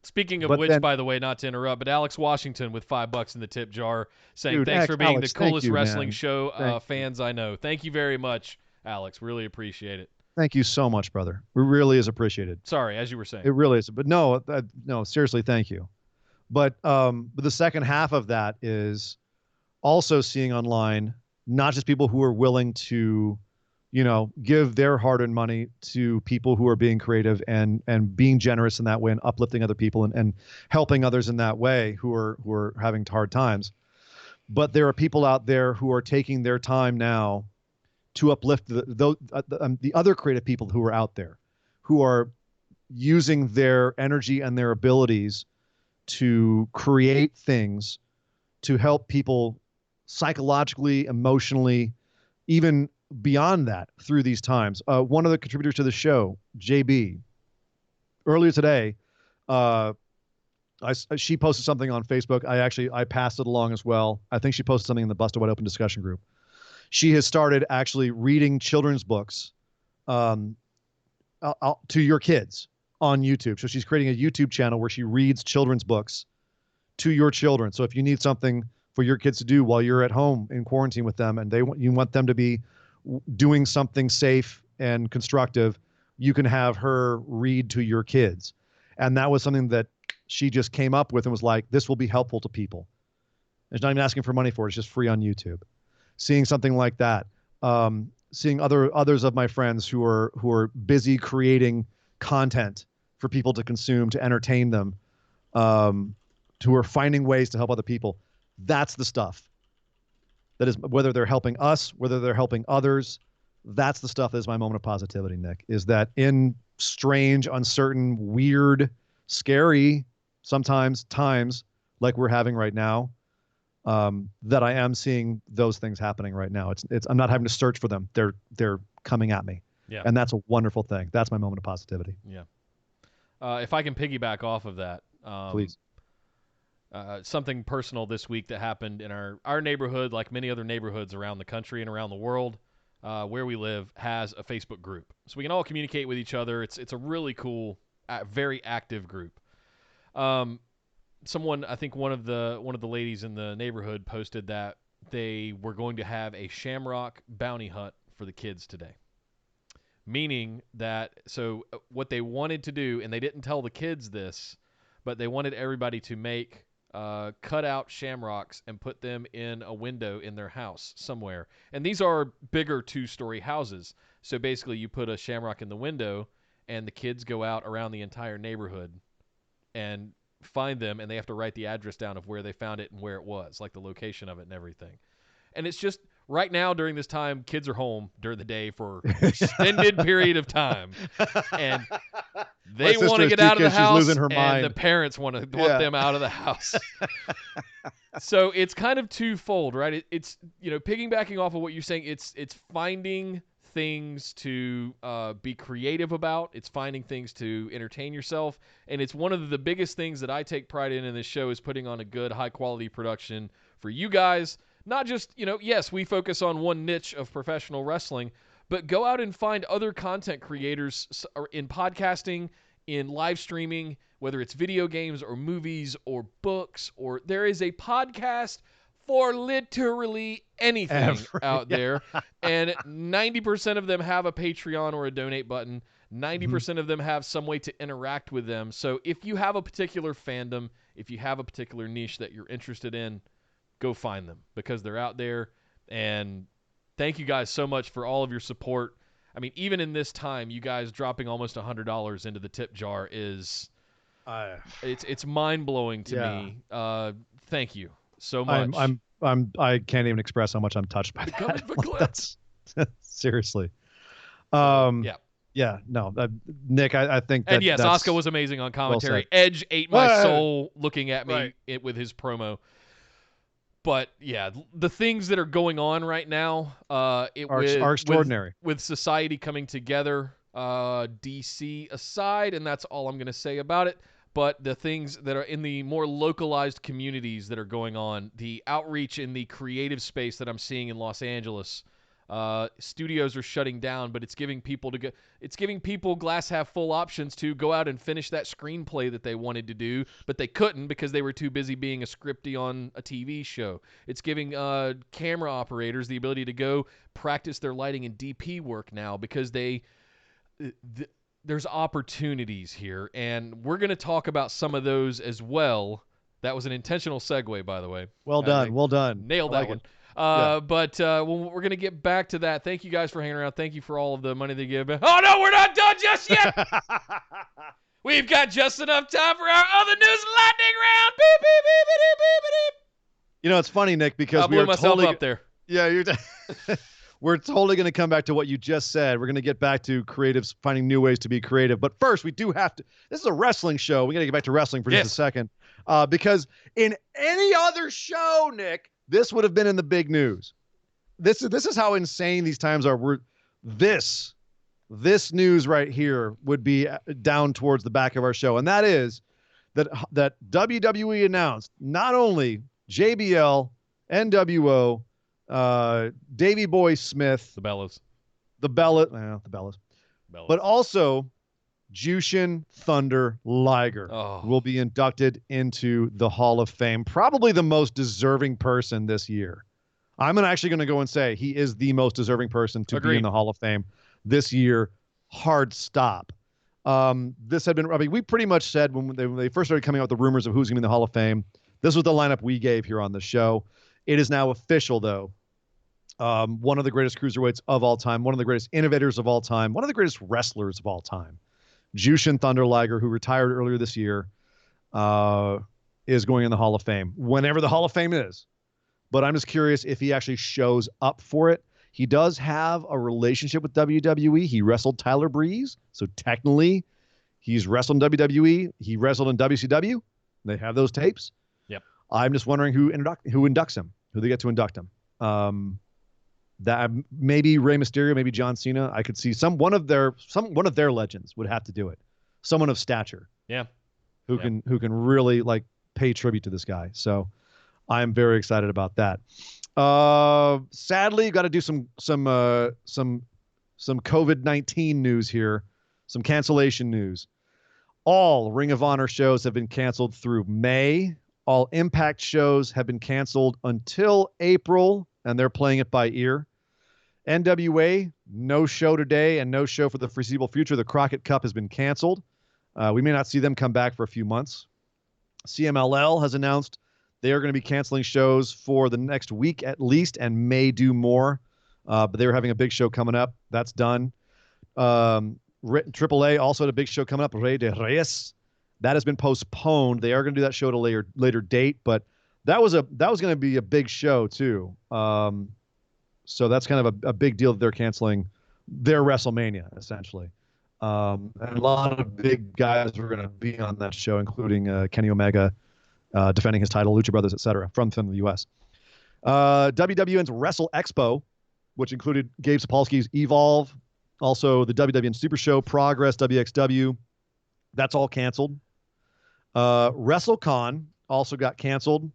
Speaking of which, by the way, not to interrupt, but Alex Washington with $5 in the tip jar saying, dude, thanks for being Alex, the coolest wrestling man. show fans I know. Thank you very much, Alex. Really appreciate it. Thank you so much, brother. It really is appreciated. Sorry, as you were saying. It really is. But no, seriously, thank you. But the second half of that is also seeing online, not just people who are willing to, give their hard-earned money to people who are being creative and being generous in that way and uplifting other people and helping others in that way who are having hard times. But there are people out there who are taking their time now to uplift the other creative people who are out there, who are using their energy and their abilities to create things to help people psychologically, emotionally, even beyond that through these times. One of the contributors to the show, JB, earlier today, she posted something on Facebook. I passed it along as well. I think she posted something in the Busted Wide Open discussion group. She has started actually reading children's books to your kids on YouTube. So she's creating a YouTube channel where she reads children's books to your children. So if you need something for your kids to do while you're at home in quarantine with them and you want them to be doing something safe and constructive, you can have her read to your kids. And that was something that she just came up with and was like, this will be helpful to people. It's not even asking for money for it. It's just free on YouTube. Seeing something like that, seeing others of my friends who are busy creating content for people to consume, to entertain them, who are finding ways to help other people. That's the stuff. That is, whether they're helping us, whether they're helping others, that's the stuff that is my moment of positivity, Nick, is that in strange, uncertain, weird, scary, sometimes times like we're having right now, that I am seeing those things happening right now. I'm not having to search for them. They're coming at me. Yeah. And that's a wonderful thing. That's my moment of positivity. Yeah. If I can piggyback off of that, please. Something personal this week that happened in our neighborhood, like many other neighborhoods around the country and around the world, where we live, has a Facebook group. So we can all communicate with each other. It's a really cool, very active group. Someone, I think one of the ladies in the neighborhood posted that they were going to have a shamrock bounty hunt for the kids today. Meaning that, so what they wanted to do, and they didn't tell the kids this, but they wanted everybody to make cut out shamrocks and put them in a window in their house somewhere. And these are bigger 2-story houses. So basically you put a shamrock in the window and the kids go out around the entire neighborhood and find them, and they have to write the address down of where they found it and where it was, like the location of it and everything. And it's just, right now during this time, kids are home during the day for an extended period of time. And they want to get out of the house, and the parents want them out of the house. So it's kind of twofold, right? It's piggybacking off of what you're saying, it's finding things to be creative about. It's finding things to entertain yourself. And it's one of the biggest things that I take pride in this show is putting on a good, high-quality production for you guys. Not just, yes, we focus on one niche of professional wrestling, but go out and find other content creators in podcasting, in live streaming, whether it's video games or movies or books, or there is a podcast for literally anything out there. And 90% of them have a Patreon or a donate button. 90% of them have some way to interact with them. So if you have a particular fandom, if you have a particular niche that you're interested in, go find them because they're out there. And thank you guys so much for all of your support. I mean, even in this time, you guys dropping almost $100 into the tip jar is it's mind-blowing to me. Thank you so much. I can't even express how much I'm touched by Coming that. for Like, clip. that's seriously. Yeah, no, Nick, I think that. And yes, that's Asuka was amazing on commentary. said. Edge ate my Right. soul looking at me Right. with his promo. But yeah, the things that are going on right now, are extraordinary. with society coming together, DC aside, and that's all I'm going to say about it. But the things that are in the more localized communities that are going on, the outreach in the creative space that I'm seeing in Los Angeles, studios are shutting down, but it's giving people glass half full options to go out and finish that screenplay that they wanted to do, but they couldn't because they were too busy being a scripty on a TV show. It's giving camera operators the ability to go practice their lighting and DP work now because there's opportunities here, and we're going to talk about some of those as well. That was an intentional segue, by the way. Well done. Nailed that one. But we're going to get back to that. Thank you guys for hanging around. Thank you for all of the money they give. Oh, no, we're not done just yet. We've got just enough time for our other news lightning round. Beep, beep, beep, beep, beep, beep. You know, it's funny, Nick, because I blew myself up there. Yeah, we're totally going to come back to what you just said. We're going to get back to creatives finding new ways to be creative. But first, we do have to. This is a wrestling show. We got to get back to wrestling for just a second. Because in any other show, Nick, this would have been in the big news. This is how insane these times are. This news right here would be down towards the back of our show, and that is that WWE announced not only JBL, NWO, Davey Boy Smith, The Bellas, but also Jushin Thunder Liger will be inducted into the Hall of Fame. Probably the most deserving person this year. I'm actually going to go and say he is the most deserving person to be in the Hall of Fame this year. Hard stop. This had been, I mean, we pretty much said when they first started coming out with the rumors of who's going to be in the Hall of Fame, this was the lineup we gave here on the show. It is now official, though. One of the greatest cruiserweights of all time, one of the greatest innovators of all time, one of the greatest wrestlers of all time. Jushin Thunder Liger, who retired earlier this year, is going in the Hall of Fame, whenever the Hall of Fame is. But I'm just curious if he actually shows up for it. He does have a relationship with WWE. He wrestled Tyler Breeze, so technically he's wrestled in WWE. He wrestled in WCW. They have those tapes. Yep. I'm just wondering who inducts him, who they get to induct him. That maybe Rey Mysterio, maybe John Cena. I could see one of their legends would have to do it. Someone of stature. Yeah. Who can really like pay tribute to this guy. So I'm very excited about that. Sadly, got to do some COVID-19 news here, some cancellation news. All Ring of Honor shows have been canceled through May. All Impact shows have been canceled until April, and they're playing it by ear. NWA, no show today and no show for the foreseeable future. The Crockett Cup has been canceled. We may not see them come back for a few months. CMLL has announced they are going to be canceling shows for the next week at least and may do more. But they were having a big show coming up. That's done. AAA also had a big show coming up, Rey de Reyes. That has been postponed. They are going to do that show at a later date, but that was going to be a big show too. So that's kind of a big deal that they're canceling their WrestleMania essentially. And a lot of big guys were going to be on that show, including Kenny Omega defending his title, Lucha Brothers, etc., from the U.S. WWN's Wrestle Expo, which included Gabe Sapolsky's Evolve, also the WWN Super Show, Progress, WXW. That's all canceled. WrestleCon also got canceled,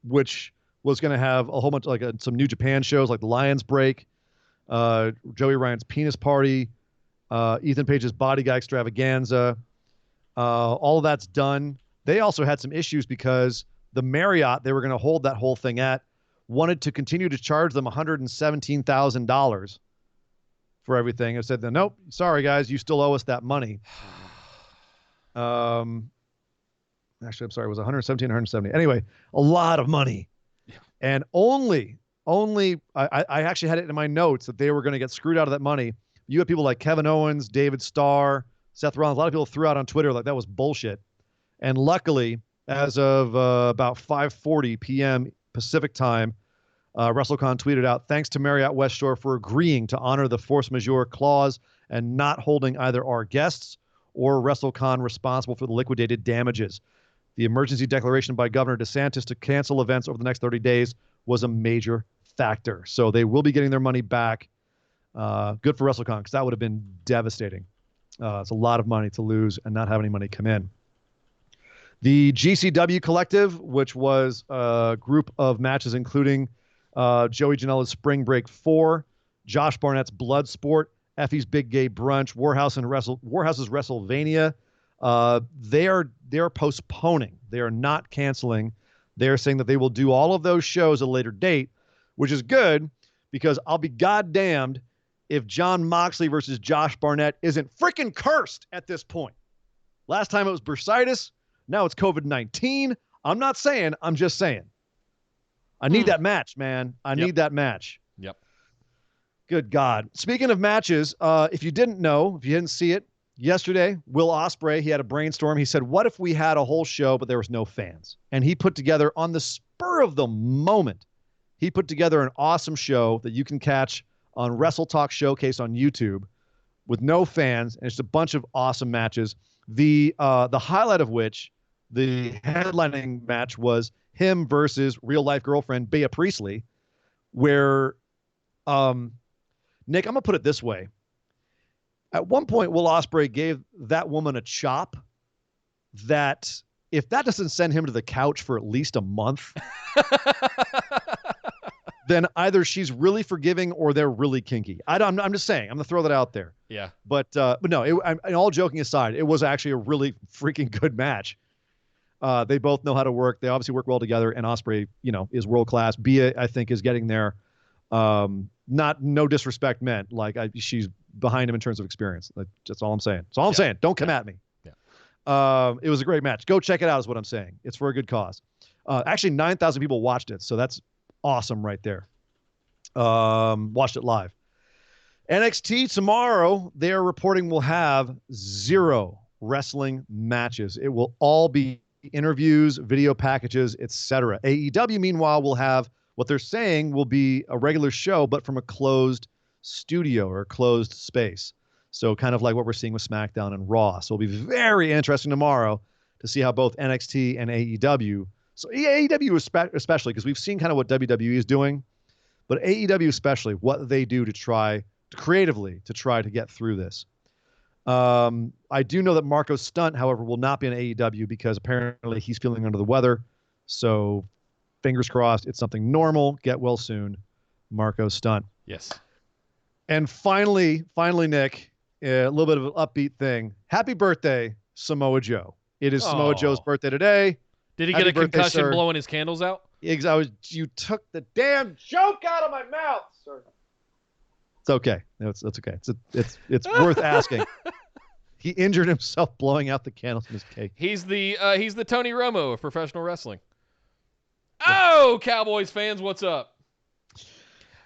which was going to have a whole bunch some New Japan shows like the Lions Break, Joey Ryan's Penis Party, Ethan Page's Body Guy Extravaganza. All of that's done. They also had some issues because the Marriott they were going to hold that whole thing at wanted to continue to charge them $117,000 for everything. And said, nope, sorry guys, you still owe us that money. And Actually, I'm sorry, it was 117, 170. Anyway, a lot of money. Yeah. And only, I actually had it in my notes that they were going to get screwed out of that money. You have people like Kevin Owens, David Starr, Seth Rollins. A lot of people threw out on Twitter like that was bullshit. And luckily, as of about 5:40 p.m. Pacific time, WrestleCon tweeted out, thanks to Marriott West Shore for agreeing to honor the force majeure clause and not holding either our guests or WrestleCon responsible for the liquidated damages. The emergency declaration by Governor DeSantis to cancel events over the next 30 days was a major factor. So they will be getting their money back. Good for WrestleCon, because that would have been devastating. It's a lot of money to lose and not have any money come in. The GCW Collective, which was a group of matches including Joey Janela's Spring Break 4, Josh Barnett's Bloodsport, Effie's Big Gay Brunch, Warhouse's WrestleVania. They are postponing. They are not canceling. They are saying that they will do all of those shows at a later date, which is good because I'll be goddamned if Jon Moxley versus Josh Barnett isn't freaking cursed at this point. Last time it was bursitis. Now it's COVID-19. I'm not saying. I'm just saying. I need that match, man. I need that match. Yep. Good God. Speaking of matches, if you didn't know, if you didn't see it, yesterday, Will Ospreay, he had a brainstorm. He said, what if we had a whole show, but there was no fans? And he put together, on the spur of the moment, he put together an awesome show that you can catch on Wrestle Talk Showcase on YouTube with no fans. And it's a bunch of awesome matches. The highlight of which, the headlining match, was him versus real-life girlfriend Bea Priestley, where, Nick, I'm going to put it this way. At one point, Will Ospreay gave that woman a chop that, if that doesn't send him to the couch for at least a month, then either she's really forgiving or they're really kinky. I'm just saying. I'm going to throw that out there. Yeah. But no, and all joking aside, it was actually a really freaking good match. They both know how to work. They obviously work well together, and Ospreay, is world class. Bea, I think, is getting there. No disrespect meant. Like, she's behind him in terms of experience. That's all I'm saying. That's all I'm saying. Don't come at me. Yeah. It was a great match. Go check it out is what I'm saying. It's for a good cause. Actually, 9,000 people watched it, so that's awesome right there. Watched it live. NXT tomorrow, they are reporting, will have 0 wrestling matches. It will all be interviews, video packages, etc. AEW, meanwhile, will have what they're saying will be a regular show, but from a closed studio or a closed space. So kind of like what we're seeing with SmackDown and Raw. So it'll be very interesting tomorrow to see how both NXT and AEW, so AEW especially, because we've seen kind of what WWE is doing, but AEW especially, what they do to try creatively to try to get through this. I do know that Marco Stunt, however, will not be in AEW because apparently he's feeling under the weather. So fingers crossed, it's something normal. Get well soon, Marco Stunt. Yes. And finally, Nick, a little bit of an upbeat thing. Happy birthday, Samoa Joe. It is Samoa Joe's birthday today. Did he Happy get a birthday, concussion sir. blowing his candles out? You took the damn joke out of my mouth, sir. It's okay. It's okay. It's worth asking. He injured himself blowing out the candles in his cake. He's the Tony Romo of professional wrestling. Oh, Cowboys fans, what's up?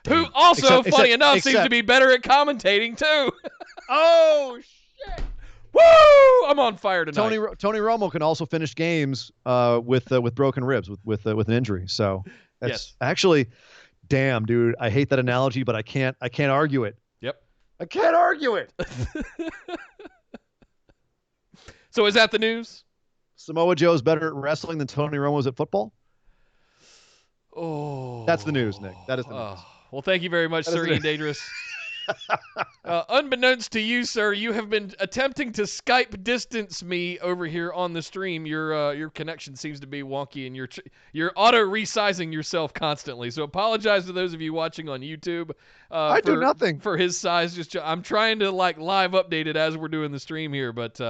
Who also, funny enough, seems to be better at commentating too. Oh shit! Woo! I'm on fire tonight. Tony Romo can also finish games with broken ribs with an injury. So that's actually, damn, dude. I hate that analogy, but I can't argue it. Yep. I can't argue it. So is that the news? Samoa Joe's better at wrestling than Tony Romo's at football? Oh. That's the news, Nick. That is the news. Well, thank you very much, Sir Ian Dangerous. Unbeknownst to you, sir, you have been attempting to Skype distance me over here on the stream. Your connection seems to be wonky, and you're auto resizing yourself constantly. So apologize to those of you watching on YouTube. I do nothing for his size. I'm trying to live update it as we're doing the stream here, but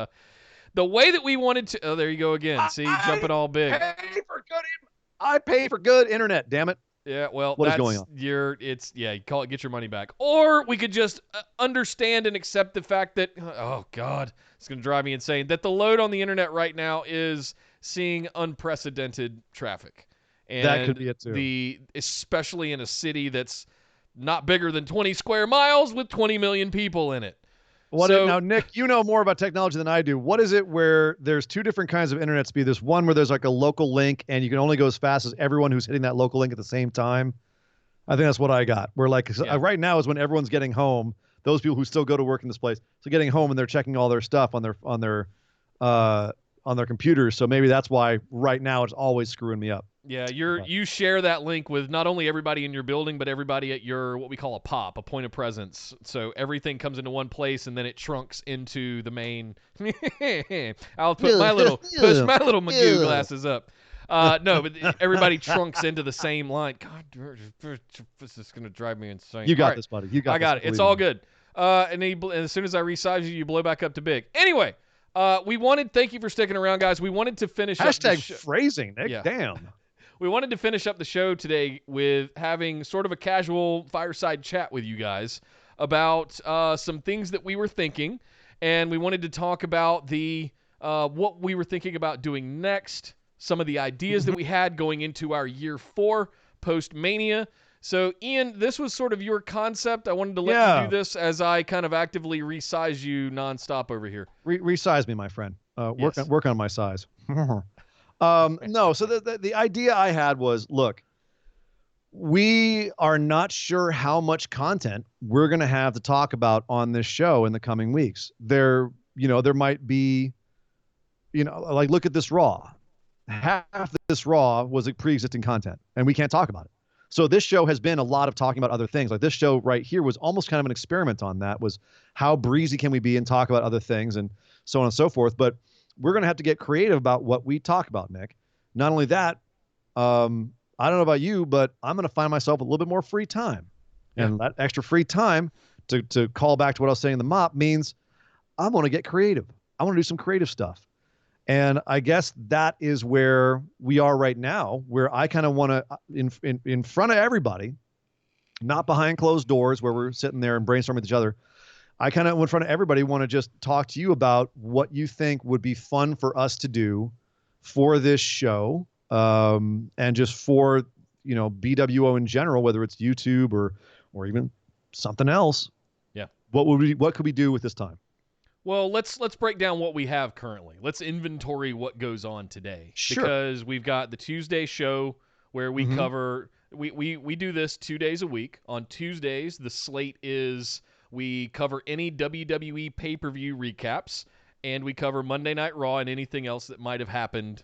the way that we wanted to. Oh, there you go again. See, jumping all big. I pay for good internet. Damn it. Yeah, well, What is going on? you call it get your money back. Or we could just understand and accept the fact that, oh, God, it's going to drive me insane, that the load on the internet right now is seeing unprecedented traffic. And That could be it, too. especially in a city that's not bigger than 20 square miles with 20 million people in it. Now, Nick, you know more about technology than I do. What is it where there's two different kinds of internet speed? There's one where there's like a local link and you can only go as fast as everyone who's hitting that local link at the same time. I think that's what I got. Where like right now is when everyone's getting home. Those people who still go to work in this place, so getting home and they're checking all their stuff on their computers. So maybe that's why right now it's always screwing me up. Yeah, you share that link with not only everybody in your building, but everybody at your what we call a POP, a point of presence. So everything comes into one place, and then it trunks into the main. I'll put my little Magoo glasses up. No, but everybody trunks into the same line. God, this is gonna drive me insane. You got this, buddy. You got. I got it. It's all good. And as soon as I resize you, you blow back up to big. Anyway. Thank you for sticking around, guys. We wanted to finish up the show. Phrasing, Nick. Yeah. Damn. We wanted to finish up the show today with having sort of a casual fireside chat with you guys about some things that we were thinking, and we wanted to talk about what we were thinking about doing next, some of the ideas that we had going into our year 4 post-Mania. So, Ian, this was sort of your concept. I wanted to let you do this as I kind of actively resize you nonstop over here. Resize me, my friend. Work on my size. No, so the idea I had was, look, we are not sure how much content we're going to have to talk about on this show in the coming weeks. There might be, like, look at this Raw. Half this Raw was pre-existing content, and we can't talk about it. So this show has been a lot of talking about other things. Like this show right here was almost kind of an experiment on that, was how breezy can we be and talk about other things and so on and so forth. But we're going to have to get creative about what we talk about, Nick. Not only that, I don't know about you, but I'm going to find myself a little bit more free time. Yeah. And that extra free time, to call back to what I was saying in the mop, means I'm going to get creative. I want to do some creative stuff. And I guess that is where we are right now, where I kind of want to, in front of everybody, not behind closed doors where we're sitting there and brainstorming with each other. I kind of, in front of everybody, want to just talk to you about what you think would be fun for us to do for this show, and just for, BWO in general, whether it's YouTube or even something else. Yeah. What could we do with this time? Well, let's break down what we have currently. Let's inventory what goes on today. Sure. Because we've got the Tuesday show where we cover we do this 2 days a week. On Tuesdays, the slate is we cover any WWE pay-per-view recaps, and we cover Monday Night Raw and anything else that might have happened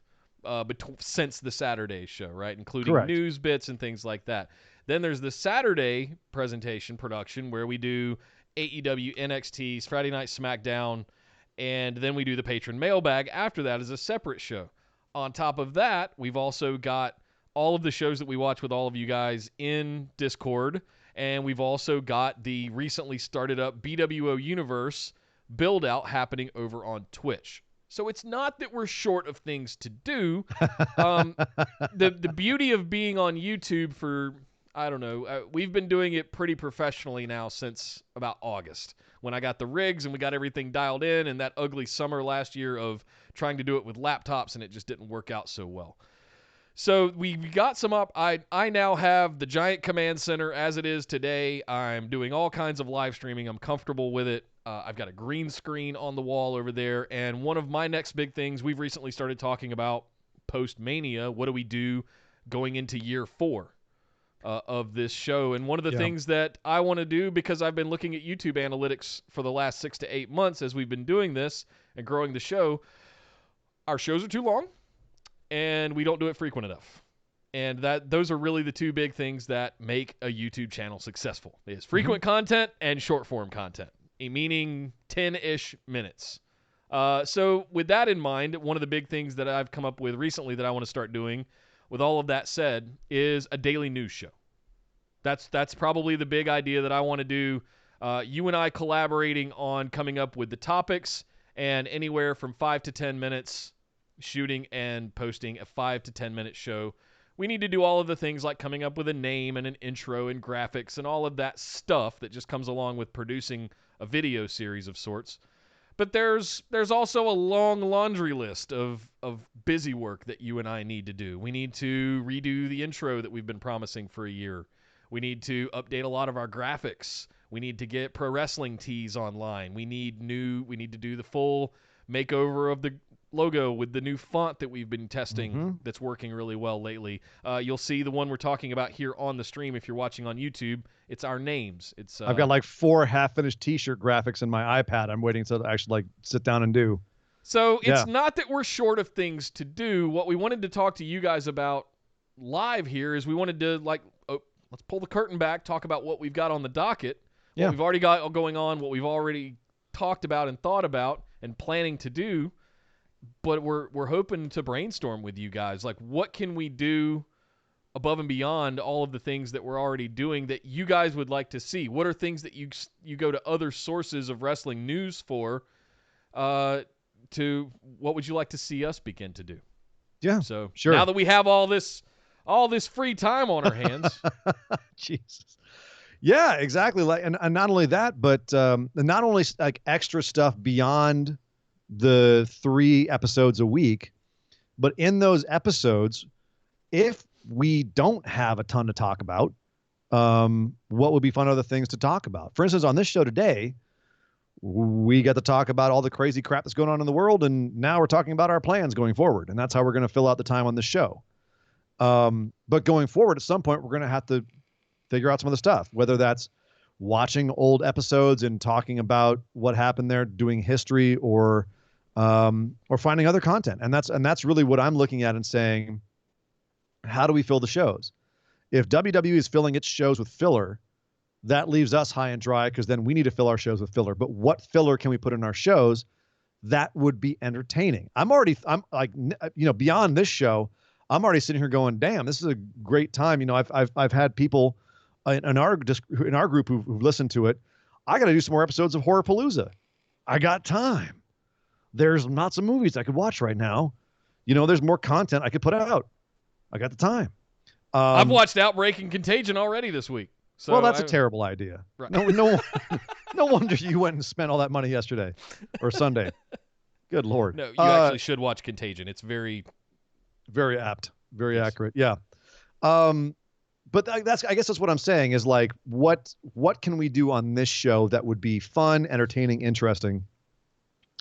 since the Saturday show, right? Including Correct. News bits and things like that. Then there's the Saturday production where we do AEW, NXT, Friday Night SmackDown, and then we do the patron mailbag after that as a separate show. On top of that, we've also got all of the shows that we watch with all of you guys in Discord, and we've also got the recently started up BWO Universe build-out happening over on Twitch. So it's not that we're short of things to do. The beauty of being on YouTube for... I don't know. We've been doing it pretty professionally now since about August, when I got the rigs and we got everything dialed in, and that ugly summer last year of trying to do it with laptops, and it just didn't work out so well. So we got some up. I now have the giant command center as it is today. I'm doing all kinds of live streaming. I'm comfortable with it. I've got a green screen on the wall over there. And one of my next big things, we've recently started talking about post-Mania. What do we do going into year 4? Of this show. And one of the things that I want to do, because I've been looking at YouTube analytics for the last 6 to 8 months as we've been doing this and growing the show, our shows are too long and we don't do it frequent enough. And those are really the two big things that make a YouTube channel successful, is frequent content and short form content, meaning 10-ish minutes. So with that in mind, one of the big things that I've come up with recently that I want to start doing, with all of that said, is a daily news show. That's probably the big idea that I want to do. You and I collaborating on coming up with the topics, and anywhere from 5 to 10 minutes shooting and posting a 5 to 10 minute show we need to do all of the things like coming up with a name and an intro and graphics and all of that stuff that just comes along with producing a video series of sorts. But there's also a long laundry list of busy work that you and I need to do. We need to redo the intro that we've been promising for a year. We need to update a lot of our graphics. We need to get pro wrestling tees online. We need to do the full makeover of the logo with the new font that we've been testing that's working really well lately. You'll see the one we're talking about here on the stream if you're watching on YouTube. It's our names. I've got like 4 half-finished T-shirt graphics in my iPad. I'm waiting to actually like sit down and do. So it's not that we're short of things to do. What we wanted to talk to you guys about live here is we wanted to let's pull the curtain back, talk about what we've got on the docket, what we've already got going on, what we've already talked about and thought about and planning to do. But we're hoping to brainstorm with you guys. Like, what can we do above and beyond all of the things that we're already doing that you guys would like to see? What are things that you go to other sources of wrestling news for? What would you like to see us begin to do? Yeah, so sure. Now that we have all this free time on our hands, Jesus. Yeah, exactly. Like, and not only that, but not only like extra stuff beyond the 3 episodes a week, but in those episodes, if we don't have a ton to talk about, what would be fun other things to talk about? For instance, on this show today, we got to talk about all the crazy crap that's going on in the world, and now we're talking about our plans going forward, and that's how we're going to fill out the time on this show. But going forward, at some point, we're going to have to figure out some of the stuff, whether that's watching old episodes and talking about what happened there, doing history, or finding other content. And that's really what I'm looking at and saying, how do we fill the shows? If WWE is filling its shows with filler, that leaves us high and dry, because then we need to fill our shows with filler. But what filler can we put in our shows that would be entertaining? I'm like, beyond this show, I'm already sitting here going, damn, this is a great time. I've had people in our group who've listened to it. I got to do some more episodes of Horrorpalooza. I got time. There's lots of movies I could watch right now. There's more content I could put out. I got the time. I've watched Outbreak and Contagion already this week. So well, that's a terrible idea. Right. No wonder you went and spent all that money yesterday or Sunday. Good Lord. No, you actually should watch Contagion. It's very, very apt, very accurate. Yeah. But I guess that's what I'm saying is like, what can we do on this show that would be fun, entertaining, interesting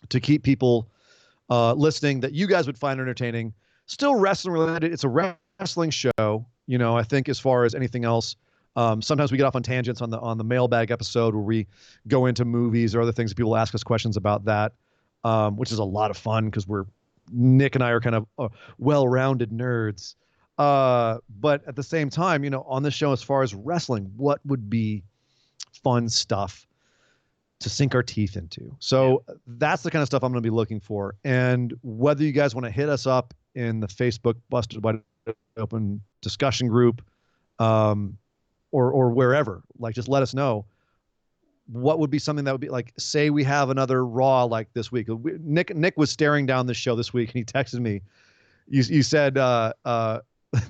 to keep people listening, that you guys would find entertaining, still wrestling related. It's a wrestling show. I think as far as anything else, sometimes we get off on tangents on the mailbag episode where we go into movies or other things that people ask us questions about that, which is a lot of fun because Nick and I are kind of well-rounded nerds. But at the same time, on this show, as far as wrestling, what would be fun stuff to sink our teeth into? So that's the kind of stuff I'm going to be looking for. And whether you guys want to hit us up in the Facebook Busted Wide Open discussion group, or wherever, like, just let us know what would be something that would be like, say we have another Raw like this week. Nick was staring down this show this week and he texted me. You said,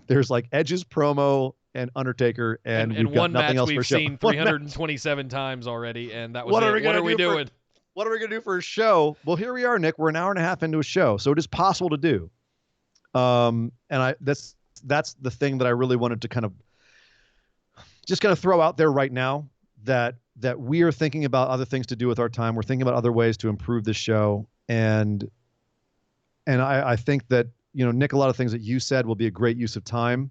there's like Edge's promo and Undertaker, and we've got one nothing match else for we've show. seen 327 times already, and that was What it. are we What are we doing? What are we gonna do for a show? Well, here we are, Nick. We're an hour and a half into a show, so it is possible to do. And that's the thing that I really wanted to kind of throw out there right now, that we are thinking about other things to do with our time. We're thinking about other ways to improve this show, and I think that, Nick, a lot of things that you said will be a great use of time.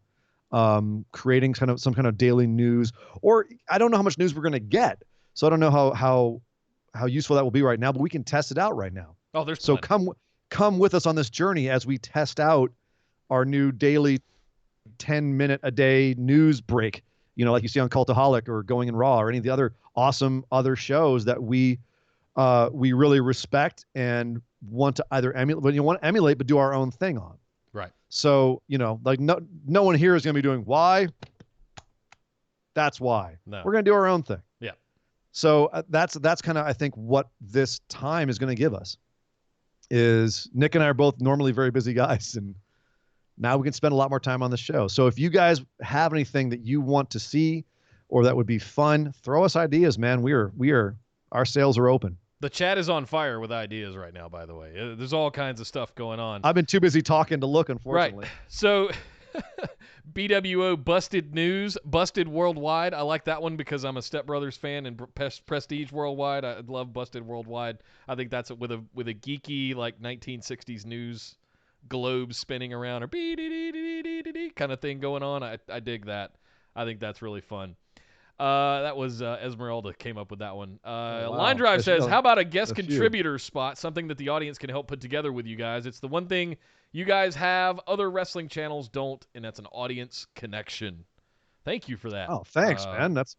Creating some kind of daily news, or I don't know how much news we're going to get, so I don't know how useful that will be right now, but we can test it out right now. Oh, there's so plenty. come with us on this journey as we test out our new daily 10-minute a day news break, like you see on Cultaholic or Going in Raw or any of the other awesome other shows that we really respect and want to either emulate, but do our own thing on. Right. So, like no one here is going to be doing why. That's why. No. We're going to do our own thing. Yeah. So that's kind of, I think, what this time is going to give us. Is Nick and I are both normally very busy guys, and Now we can spend a lot more time on the show. So if you guys have anything that you want to see or that would be fun, throw us ideas, man. Our sales are open. The chat is on fire with ideas right now, by the way. There's all kinds of stuff going on. I've been too busy talking to look, unfortunately. Right. So BWO busted news, busted worldwide. I like that one because I'm a Step Brothers fan and Prestige worldwide. I love busted worldwide. I think that's with a geeky like 1960s news globe spinning around or kind of thing going on. I dig that. I think that's really fun. That was Esmeralda came up with that one. Wow. Line Drive says, how about a guest few. contributor spot, something that the audience can help put together with you guys? It's the one thing you guys have, other wrestling channels don't, and that's an audience connection. Thank you for that. Oh, thanks, man. That's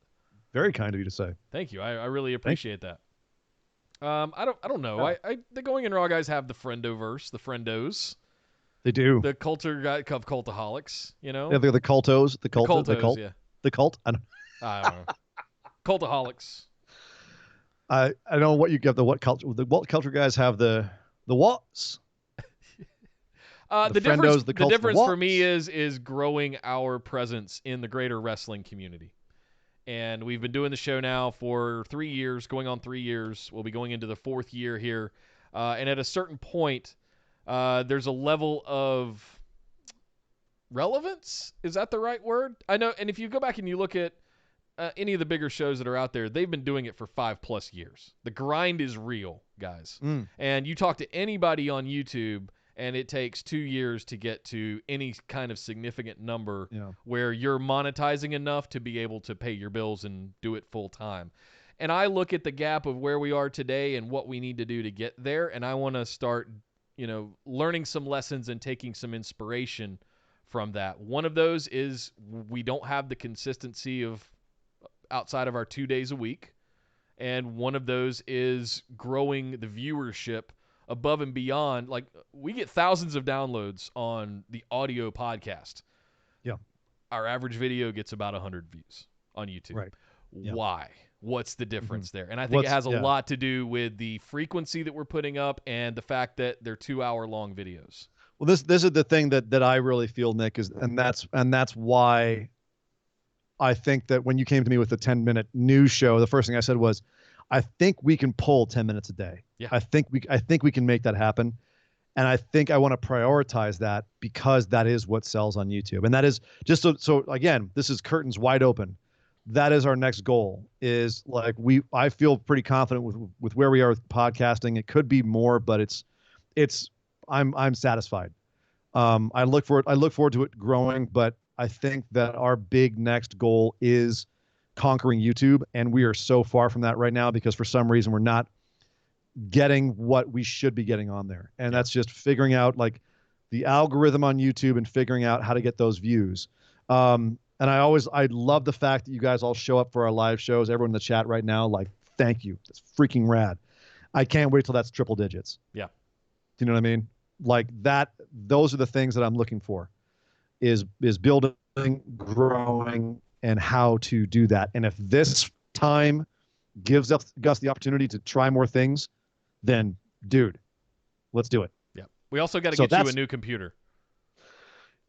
very kind of you to say. Thank you. I really appreciate that. I don't know. Yeah. The Going in Raw guys have the Friendoverse, the Friendos. They do. The Cultaholics, you know? Yeah, they're the cultos. The cult. Cultos, the cult. yeah. The cult. I don't know. Cultaholics. I don't know what you get. The what culture? The what culture guys have the what's? The friendos, difference for me is growing our presence in the greater wrestling community. And we've been doing the show now for 3 years, going on 3 years. We'll be going into the 4th year here. And at a certain point, there's a level of relevance. Is that the right word? I know. And if you go back and you look at any of the bigger shows that are out there, they've been doing it for 5+ years. The grind is real, guys. And you talk to anybody on YouTube, and it takes 2 years to get to any kind of significant number where you're monetizing enough to be able to pay your bills and do it full time. And I look at the gap of where we are today and what we need to do to get there, and I want to start, learning some lessons and taking some inspiration from that. One of those is we don't have the consistency of outside of our 2 days a week. And one of those is growing the viewership above and beyond. Like, we get thousands of downloads on the audio podcast. Yeah. Our average video gets about 100 views on YouTube. Right. Yeah. Why? What's the difference there? And I think it has a yeah. lot to do with the frequency that we're putting up and the fact that they're 2-hour-long videos. Well, this is the thing that I really feel, Nick, and that's why I think that when you came to me with the 10-minute news show, the first thing I said was, I think we can pull 10 minutes a day. Yeah. I think we can make that happen. And I think I want to prioritize that because that is what sells on YouTube. And that is just so again, this is curtains wide open. That is our next goal, is like I feel pretty confident with where we are with podcasting. It could be more, but I'm satisfied. I look forward to it growing, but I think that our big next goal is conquering YouTube, and we are so far from that right now because for some reason we're not getting what we should be getting on there. And that's just figuring out like the algorithm on YouTube and figuring out how to get those views. And I love the fact that you guys all show up for our live shows. Everyone in the chat right now, like, thank you. It's freaking rad. I can't wait till that's triple digits. Yeah. Do you know what I mean? Like that, those are the things that I'm looking for is building, growing, and how to do that. And if this time gives us the opportunity to try more things, then dude, let's do it. Yeah. We also got to get you a new computer.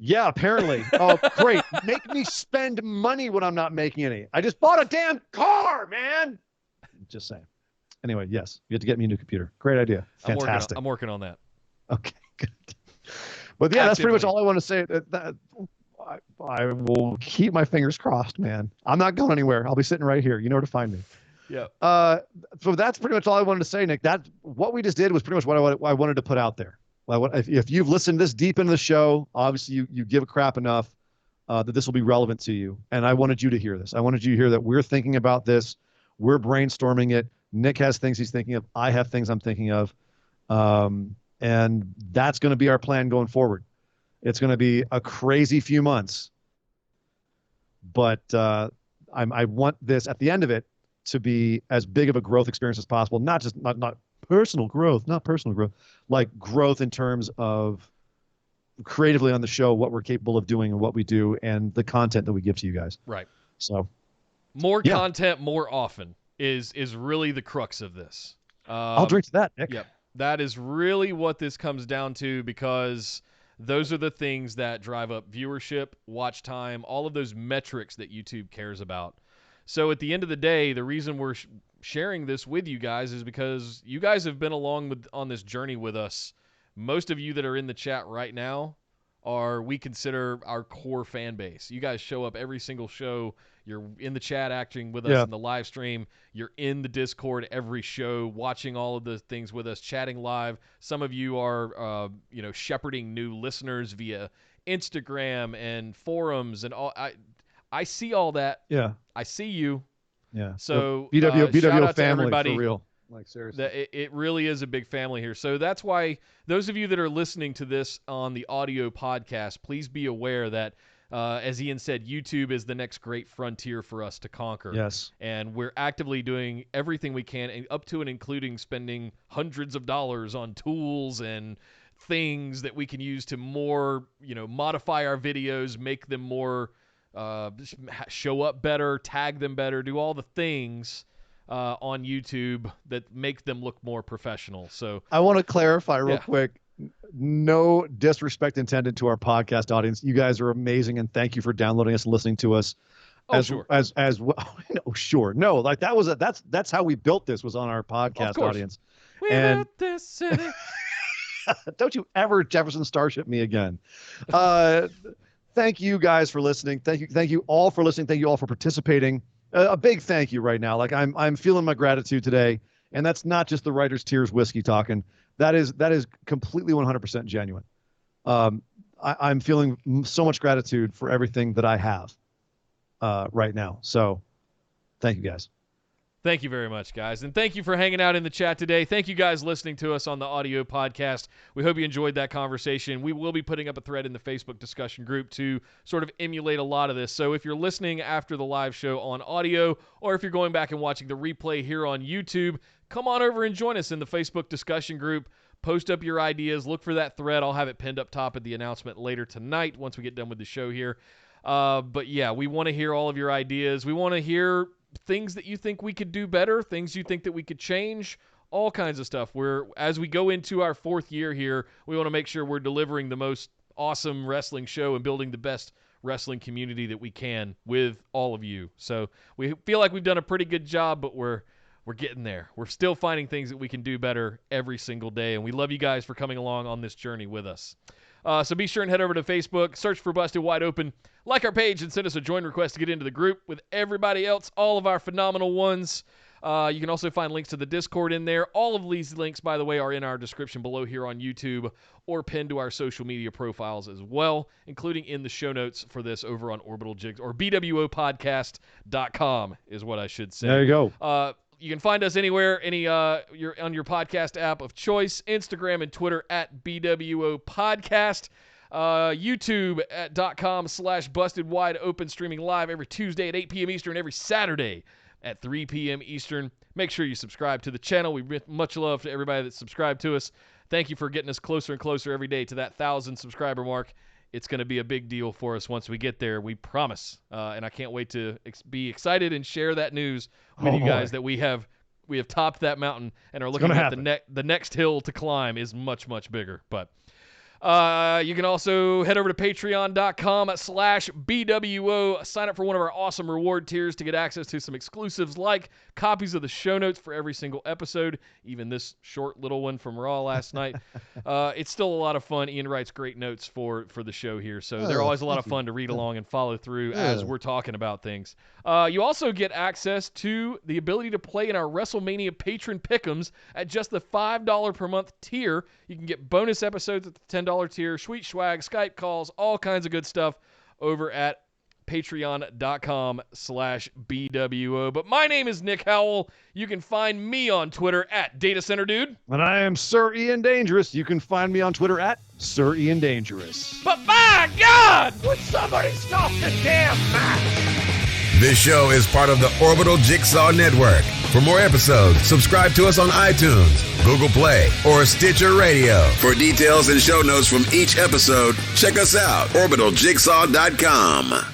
Yeah, apparently. Oh, great. Make me spend money when I'm not making any. I just bought a damn car, man. Just saying. Anyway, yes, you have to get me a new computer. Great idea. Fantastic. I'm working on that. Okay, good. But yeah, that's pretty much all I want to say. I will keep my fingers crossed, man. I'm not going anywhere. I'll be sitting right here. You know where to find me. Yeah. So that's pretty much all I wanted to say, Nick. That what we just did was pretty much what I wanted to put out there. If you've listened this deep into the show, obviously you give a crap enough that this will be relevant to you. And I wanted you to hear this. I wanted you to hear that we're thinking about this. We're brainstorming it. Nick has things he's thinking of. I have things I'm thinking of. And that's going to be our plan going forward. It's going to be a crazy few months. But I want this, at the end of it, to be as big of a growth experience as possible. Not personal growth, like growth in terms of creatively on the show, what we're capable of doing and what we do and the content that we give to you guys. Right. So more content more often is really the crux of this. I'll drink to that, Nick. Yep. That is really what this comes down to, because Those are the things that drive up viewership, watch time, all of those metrics that YouTube cares about. So at the end of the day, the reason we're sharing this with you guys is because you guys have been along on this journey with us. Most of you that are in the chat right now we consider our core fan base. You guys show up every single show. You're in the chat acting with us in the live stream. You're in the Discord every show, watching all of the things with us, chatting live. Some of you are, shepherding new listeners via Instagram and forums and all. I see all that. Yeah. I see you. Yeah. So BW shout out family to everybody. for real. Like, seriously. It really is a big family here. So that's why those of you that are listening to this on the audio podcast, please be aware that, as Ian said, YouTube is the next great frontier for us to conquer. Yes. And we're actively doing everything we can, up to and including spending hundreds of dollars on tools and things that we can use to more, modify our videos, make them more, show up better, tag them better, do all the things on YouTube that make them look more professional. So I want to clarify real quick. No disrespect intended to our podcast audience. You guys are amazing, and thank you for downloading us and listening to us. As well. No, sure. No, like that's how we built this, was on our podcast audience. We built this city. Don't you ever Jefferson Starship me again. Thank you guys for listening. Thank you all for listening. Thank you all for participating. A big thank you right now. Like I'm feeling my gratitude today, and that's not just the Writer's Tears whiskey talking. That is completely 100% genuine. I'm feeling so much gratitude for everything that I have right now. So thank you guys. Thank you very much, guys. And thank you for hanging out in the chat today. Thank you guys listening to us on the audio podcast. We hope you enjoyed that conversation. We will be putting up a thread in the Facebook discussion group to sort of emulate a lot of this. So if you're listening after the live show on audio, or if you're going back and watching the replay here on YouTube, come on over and join us in the Facebook discussion group. Post up your ideas. Look for that thread. I'll have it pinned up top of the announcement later tonight once we get done with the show here. But yeah, we want to hear all of your ideas. We want to hear things that you think we could do better, things you think that we could change, all kinds of stuff. As we go into our 4th year here, we want to make sure we're delivering the most awesome wrestling show and building the best wrestling community that we can with all of you. So we feel like we've done a pretty good job, but we're getting there. We're still finding things that we can do better every single day, and we love you guys for coming along on this journey with us. So be sure and head over to Facebook, search for Busted Wide Open, like our page, and send us a join request to get into the group with everybody else, all of our phenomenal ones. You can also find links to the Discord in there. All of these links, by the way, are in our description below here on YouTube or pinned to our social media profiles as well, including in the show notes for this over on Orbital Jigs, or bwopodcast.com is what I should say. There you go. You can find us anywhere, you're on your podcast app of choice, Instagram and Twitter at BWO Podcast, YouTube at .com/Busted Wide Open, streaming live every Tuesday at 8 p.m. Eastern, every Saturday at 3 p.m. Eastern. Make sure you subscribe to the channel. We much love to everybody that subscribed to us. Thank you for getting us closer and closer every day to that 1,000 subscriber mark. It's going to be a big deal for us once we get there, we promise. And I can't wait to be excited and share that news with you guys that we have topped that mountain and are looking at the next hill to climb is much, much bigger. But you can also head over to patreon.com/BWO. Sign up for one of our awesome reward tiers to get access to some exclusives like copies of the show notes for every single episode, even this short little one from Raw last night. It's still a lot of fun. Ian writes great notes for the show here, so they're always a lot of fun to read along and follow through as we're talking about things. You also get access to the ability to play in our WrestleMania patron pick'ems at just the $5 per month tier. You can get bonus episodes at the $10 tier, sweet swag, Skype calls, all kinds of good stuff over at patreon.com/BWO. But my name is Nick Howell. You can find me on Twitter at DataCenterDude. And I am Sir Ian Dangerous. You can find me on Twitter at Sir Ian Dangerous. But my God! Would somebody stop the damn match? This show is part of the Orbital Jigsaw Network. For more episodes, subscribe to us on iTunes, Google Play, or Stitcher Radio. For details and show notes from each episode, check us out, orbitaljigsaw.com.